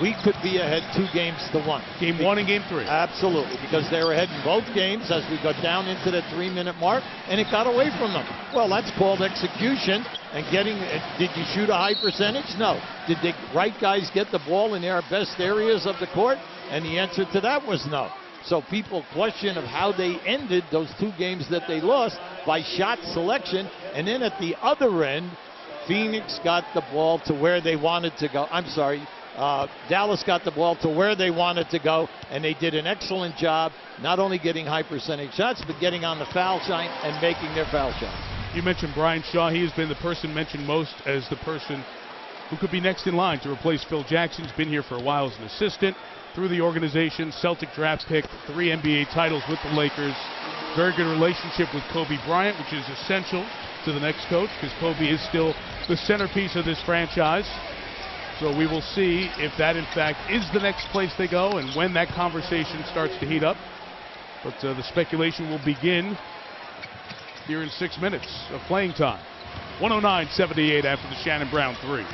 S3: we could be ahead 2-1.
S1: Game 1 and Game 3.
S3: Absolutely, because they were ahead in both games as we got down into the 3-minute mark, and it got away from them. Well, that's called execution and getting. Did you shoot a high percentage? No. Did the right guys get the ball in their best areas of the court? And the answer to that was no. So people question of how they ended those 2 games that they lost by shot selection, and then at the other end, Phoenix got the ball to where they wanted to go. I'm sorry. Dallas got the ball to where they wanted to go, and they did an excellent job not only getting high percentage shots, but getting on the foul line and making their foul shots.
S1: You mentioned Brian Shaw. He has been the person mentioned most as the person who could be next in line to replace Phil Jackson. He's been here for a while as an assistant through the organization. Celtic draft pick, 3 NBA titles with the Lakers. Very good relationship with Kobe Bryant, which is essential to the next coach because Kobe is still the centerpiece of this franchise. So we will see if that in fact is the next place they go and when that conversation starts to heat up. But the speculation will begin here in 6 minutes of playing time. 109-78 after the Shannon Brown 3.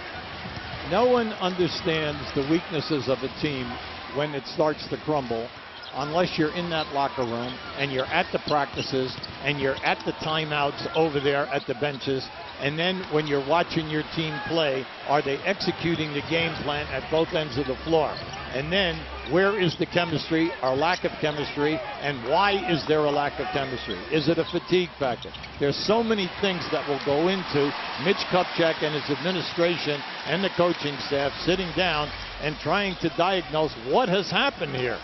S3: No one understands the weaknesses of a team when it starts to crumble unless you're in that locker room and you're at the practices and you're at the timeouts over there at the benches. And then when you're watching your team play, are they executing the game plan at both ends of the floor? And then where is the chemistry or lack of chemistry, and why is there a lack of chemistry? Is it a fatigue factor? There's so many things that will go into Mitch Kupchak and his administration and the coaching staff sitting down and trying to diagnose what has happened here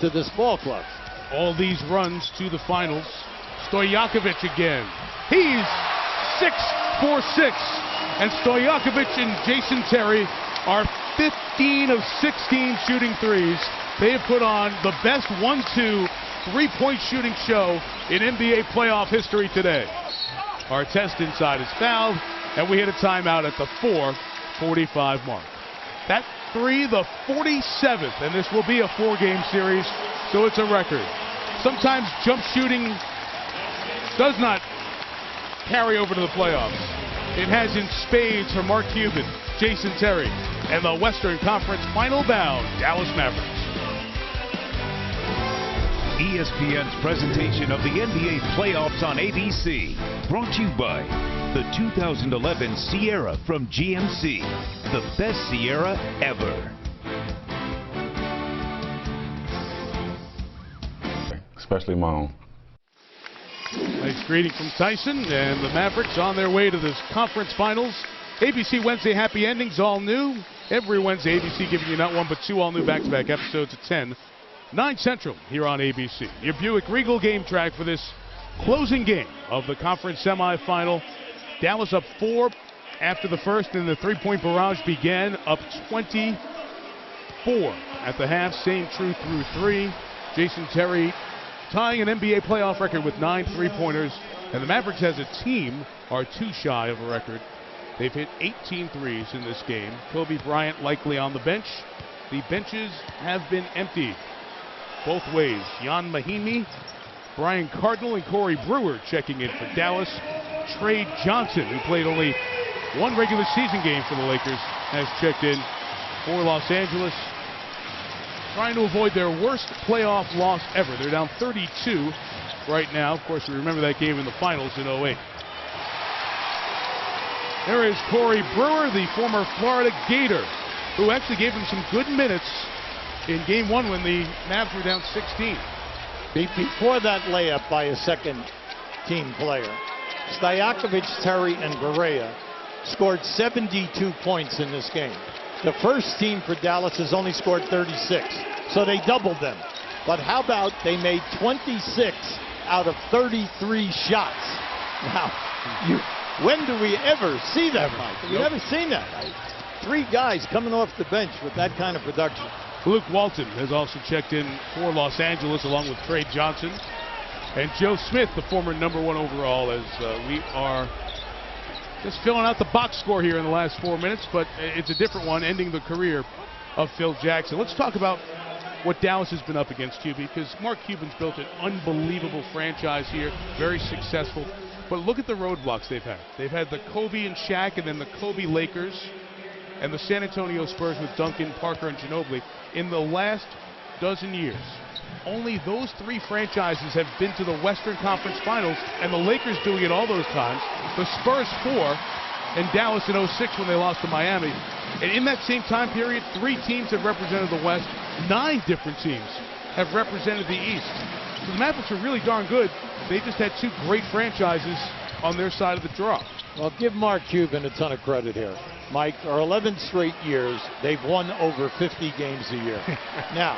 S3: to this ball club.
S1: All these runs to the finals. Stojakovic again. He's 6 for 6. And Stojakovic and Jason Terry are 15 of 16 shooting threes. They have put on the best 1-2 3-point shooting show in NBA playoff history today. Artest inside is fouled, and we hit a timeout at the 4:45 mark. That 3, the 47th, and this will be a 4-game series, so it's a record. Sometimes jump shooting does not carry over to the playoffs. It has in spades for Mark Cuban, Jason Terry, and the Western Conference final bound Dallas Mavericks.
S5: ESPN's presentation of the NBA playoffs on ABC, brought to you by the 2011 Sierra from GMC, the best Sierra ever.
S9: Especially my own.
S1: Nice greeting from Tyson, and the Mavericks on their way to this conference finals. ABC Wednesday Happy Endings, all new. Every Wednesday, ABC giving you not one but 2 all new back-to-back episodes at 10, 9 Central here on ABC. Your Buick Regal game track for this closing game of the conference semifinal. Dallas up 4 after the first, and the 3-point barrage began, up 24 at the half. Same true through 3. Jason Terry tying an NBA playoff record with 9 3-pointers, and the Mavericks as a team are 2 shy of a record. They've hit 18 threes in this game. Kobe Bryant likely on the bench. The benches have been emptied both ways. Jan Mahimi, Brian Cardinal, and Corey Brewer checking in for Dallas. Trey Johnson, who played only 1 regular season game for the Lakers, has checked in for Los Angeles, trying to avoid their worst playoff loss ever. They're down 32 right now. Of course, we remember that game in the finals in 08. There is Corey Brewer, the former Florida Gator, who actually gave him some good minutes in Game 1 when the Mavs were down 16.
S3: Before that layup by a second-team player, Stojakovic, Terry, and Barea scored 72 points in this game. The first team for Dallas has only scored 36, so they doubled them. But how about they made 26 out of 33 shots? Now, when do we ever see that, Mike? We've never seen that. 3 guys coming off the bench with that kind of production.
S1: Luke Walton has also checked in for Los Angeles along with Trey Johnson. And Joe Smith, the former #1 overall, as we are just filling out the box score here in the last 4 minutes, but it's a different one, ending the career of Phil Jackson. Let's talk about what Dallas has been up against, QB, because Mark Cuban's built an unbelievable franchise here, very successful. But look at the roadblocks they've had. They've had the Kobe and Shaq, and then the Kobe Lakers, and the San Antonio Spurs with Duncan, Parker, and Ginobili. In the last dozen years, only those 3 franchises have been to the Western Conference Finals, and the Lakers doing it all those times. The Spurs 4, and Dallas in 06 when they lost to Miami. And in that same time period, 3 teams have represented the West. 9 different teams have represented the East. So the Mavericks are really darn good. They just had 2 great franchises on their side of the draw.
S3: Well, give Mark Cuban a ton of credit here. Mike, for 11 straight years, they've won over 50 games a year. Now,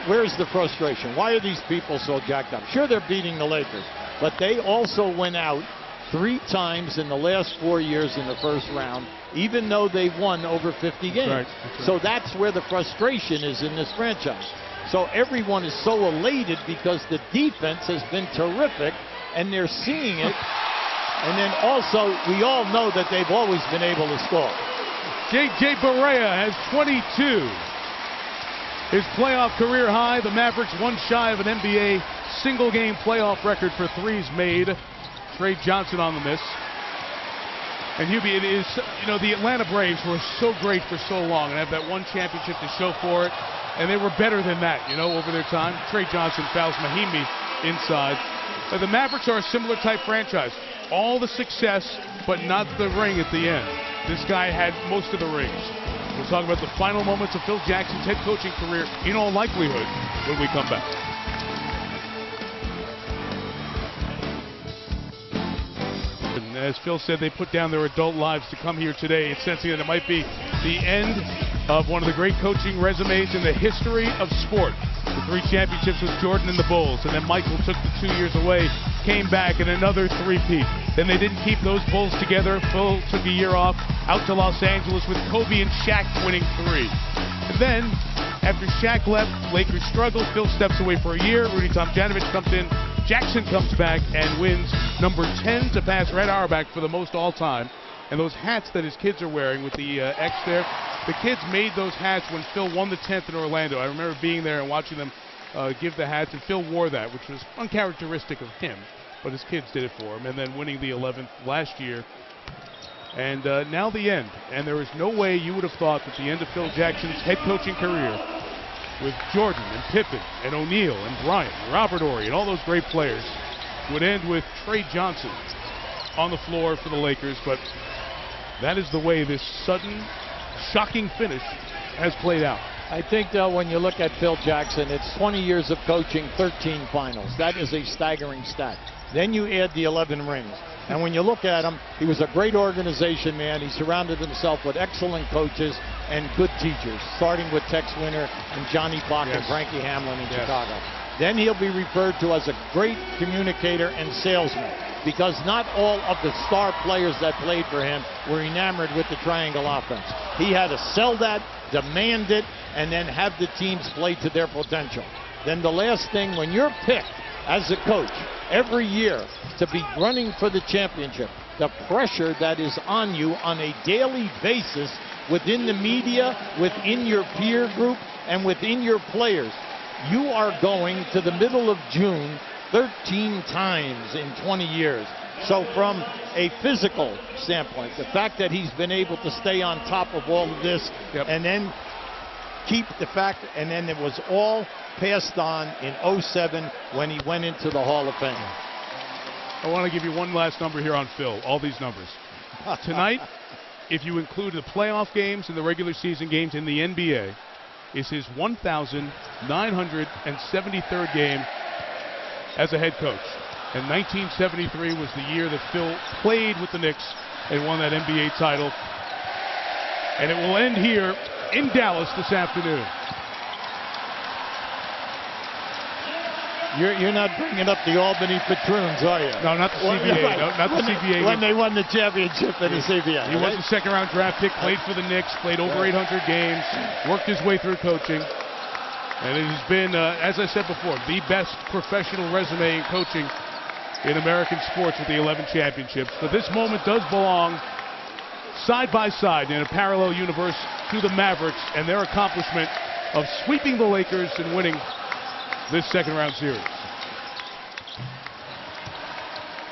S3: where's the frustration? Why are these people so jacked up? Sure, they're beating the Lakers, but they also went out 3 times in the last 4 years in the first round even though they've won over 50 games.
S1: Right.
S3: So that's where the frustration is in this franchise. So everyone is so elated because the defense has been terrific, and they're seeing it. And then also, we all know that they've always been able to score.
S1: J.J. Barea has 22. His playoff career high. The Mavericks one shy of an NBA single-game playoff record for threes made. Trey Johnson on the miss. And Hubie, it is, you know, the Atlanta Braves were so great for so long and have that one championship to show for it. And they were better than that, you know, over their time. Trey Johnson fouls Mahimi inside. But the Mavericks are a similar type franchise. All the success, but not the ring at the end. This guy had most of the rings. We'll talk about the final moments of Phil Jackson's head coaching career in all likelihood when we come back. And as Phil said, they put down their adult lives to come here today. It's sensing that it might be the end of one of the great coaching resumes in the history of sport. The 3 championships with Jordan and the Bulls, and then Michael took the 2 years away, came back, and another three-peat. Then they didn't keep those Bulls together. Phil took a year off, out to Los Angeles with Kobe and Shaq winning 3. And then, after Shaq left, Lakers struggled. Phil steps away for a year. Rudy Tomjanovich comes in. Jackson comes back and wins number 10 to pass Red Auerbach for the most all-time. And those hats that his kids are wearing with the X there, the kids made those hats when Phil won the 10th in Orlando. I remember being there and watching them give the hats, and Phil wore that, which was uncharacteristic of him, but his kids did it for him, and then winning the 11th last year. And now the end, and there is no way you would have thought that the end of Phil Jackson's head coaching career with Jordan and Pippen and O'Neal and Bryant and Robert Horry and all those great players would end with Trey Johnson on the floor for the Lakers, but that is the way this sudden, shocking finish has played out.
S3: I think, though, when you look at Phil Jackson, it's 20 years of coaching, 13 finals. That is a staggering stat. Then you add the 11 rings. And when you look at him, he was a great organization man. He surrounded himself with excellent coaches and good teachers, starting with Tex Winter and Johnny Bach and Frankie Hamlin in Chicago. Then he'll be referred to as a great communicator and salesman, because not all of the star players that played for him were enamored with the triangle offense. He had to sell that, demand it, and then have the teams play to their potential. Then the last thing, when you're picked as a coach every year to be running for the championship, the pressure that is on you on a daily basis within the media, within your peer group, and within your players. You are going to the middle of June 13 times in 20 years. So from a physical standpoint, the fact that he's been able to stay on top of all of this and then keep the fact, and then it was all passed on in 07 when he went into the Hall of Fame.
S1: I want to give you one last number here on Phil, all these numbers. Tonight, if you include the playoff games and the regular season games in the NBA, is his 1,973rd game as a head coach. And 1973 was the year that Phil played with the Knicks and won that NBA title. And it will end here in Dallas this afternoon.
S3: You're not bringing up the Albany Patroons, are you?
S1: No, not the CBA. No, not the CBA.
S3: When they won the championship in the CBA.
S1: He was a second-round draft pick, played for the Knicks, played over 800 games, worked his way through coaching. And it has been, as I said before, the best professional resume in coaching in American sports with the 11 championships. But this moment does belong side by side in a parallel universe to the Mavericks and their accomplishment of sweeping the Lakers and winning this second-round series.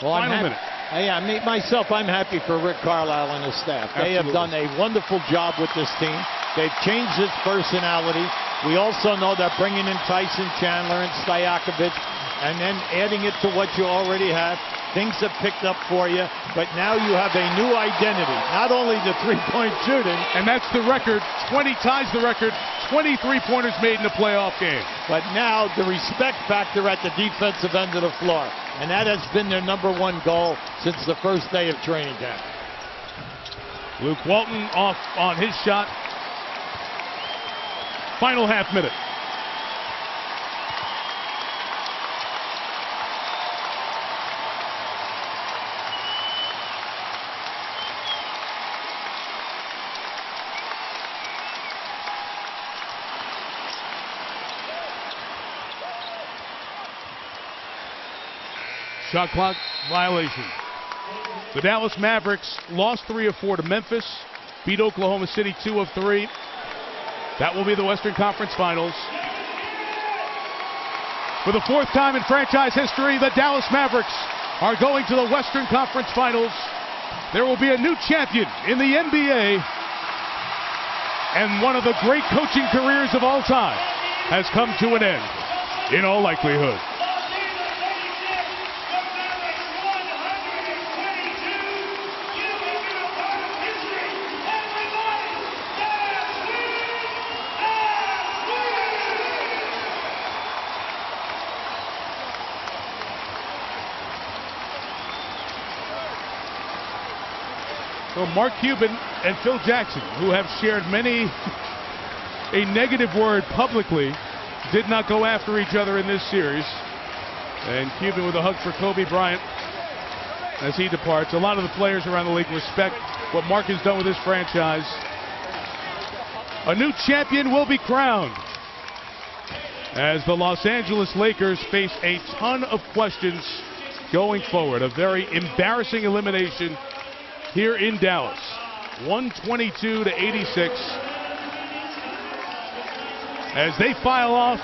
S3: Well,
S1: Final minute.
S3: Myself, I'm happy for Rick Carlisle and his staff. Absolutely. They have done a wonderful job with this team. They've changed its personality. We also know that bringing in Tyson Chandler and Stojakovic and then adding it to what you already have, things have picked up for you, but now you have a new identity. Not only the three-point shooting.
S1: And that's the record. 20 ties the record. 20 three-pointers made in a playoff game.
S3: But now the respect factor at the defensive end of the floor. And that has been their #1 goal since the first day of training camp.
S1: Luke Walton off on his shot. Final half minute. Shot clock violation. The Dallas Mavericks lost 3 of 4 to Memphis, beat Oklahoma City 2 of 3. That will be the Western Conference Finals. For the 4th time in franchise history, the Dallas Mavericks are going to the Western Conference Finals. There will be a new champion in the NBA, and one of the great coaching careers of all time has come to an end, in all likelihood. So Mark Cuban and Phil Jackson, who have shared many a negative word publicly, did not go after each other in this series. And Cuban with a hug for Kobe Bryant as he departs. A lot of the players around the league respect what Mark has done with his franchise. A new champion will be crowned as the Los Angeles Lakers face a ton of questions going forward. A very embarrassing elimination here in Dallas, 122 to 86, as they file off.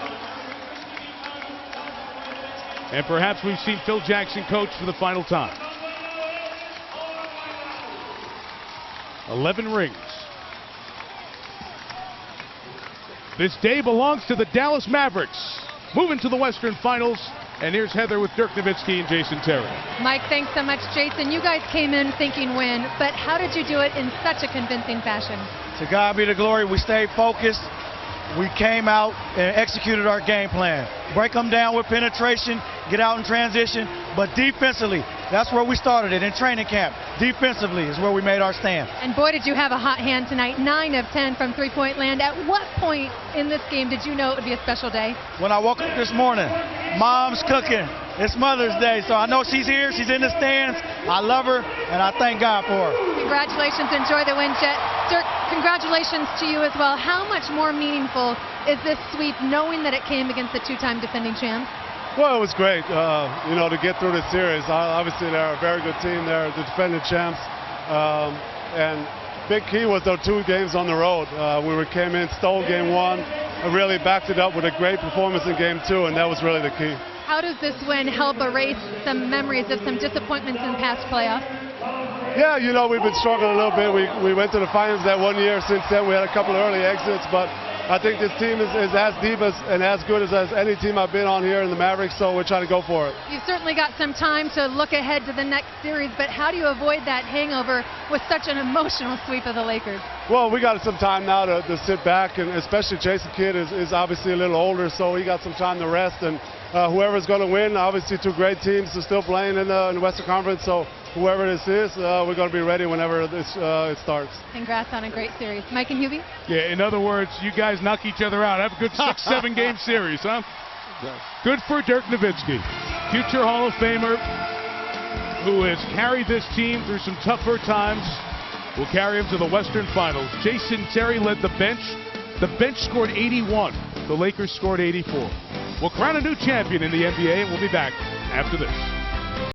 S1: And perhaps we've seen Phil Jackson coach for the final time. 11 rings. This day belongs to the Dallas Mavericks, moving to the Western Finals. And here's Heather with Dirk Nowitzki and Jason Terry.
S4: Mike, thanks so much, Jason. You guys came in thinking win, but how did you do it in such a convincing fashion?
S10: To God be the glory. We stayed focused. We came out and executed our game plan. Break them down with penetration, get out in transition, but defensively, that's where we started it in training camp. Defensively is where we made our stand.
S4: And boy, did you have a hot hand tonight. 9 of 10 from three-point land. At what point in this game did you know it would be a special day?
S10: When I woke up this morning, Mom's cooking. It's Mother's Day, so I know she's here. She's in the stands. I love her, and I thank God for her.
S4: Congratulations. Enjoy the win, Jet. Dirk, congratulations to you as well. How much more meaningful is this sweep knowing that it came against the 2-time defending champs?
S13: Well, it was great, to get through this series. Obviously, they're a very good team. They're the defending champs. And big key was those 2 games on the road. We came in, stole game 1, and really backed it up with a great performance in game 2, and that was really the key.
S4: How does this win help erase some memories of some disappointments in past playoffs?
S13: Yeah, we've been struggling a little bit. We went to the finals that 1 year. Since then, we had a couple of early exits, but I think this team is as deep and as good as any team I've been on here in the Mavericks, so we're trying to go for it.
S4: You've certainly got some time to look ahead to the next series, but how do you avoid that hangover with such an emotional sweep of the Lakers?
S13: Well, we got some time now to sit back, and especially Jason Kidd is obviously a little older, so he got some time to rest. And whoever's going to win, obviously 2 great teams are still playing in the Western Conference, so whoever this is, we're going to be ready whenever it starts.
S4: Congrats on a great series. Mike and Hubie?
S1: Yeah, in other words, you guys knock each other out. Have a good 6-7 game series, huh? Good for Dirk Nowitzki, future Hall of Famer, who has carried this team through some tougher times. Will carry him to the Western Finals. Jason Terry led the bench. The bench scored 81. The Lakers scored 84. We'll crown a new champion in the NBA, and we'll be back after this.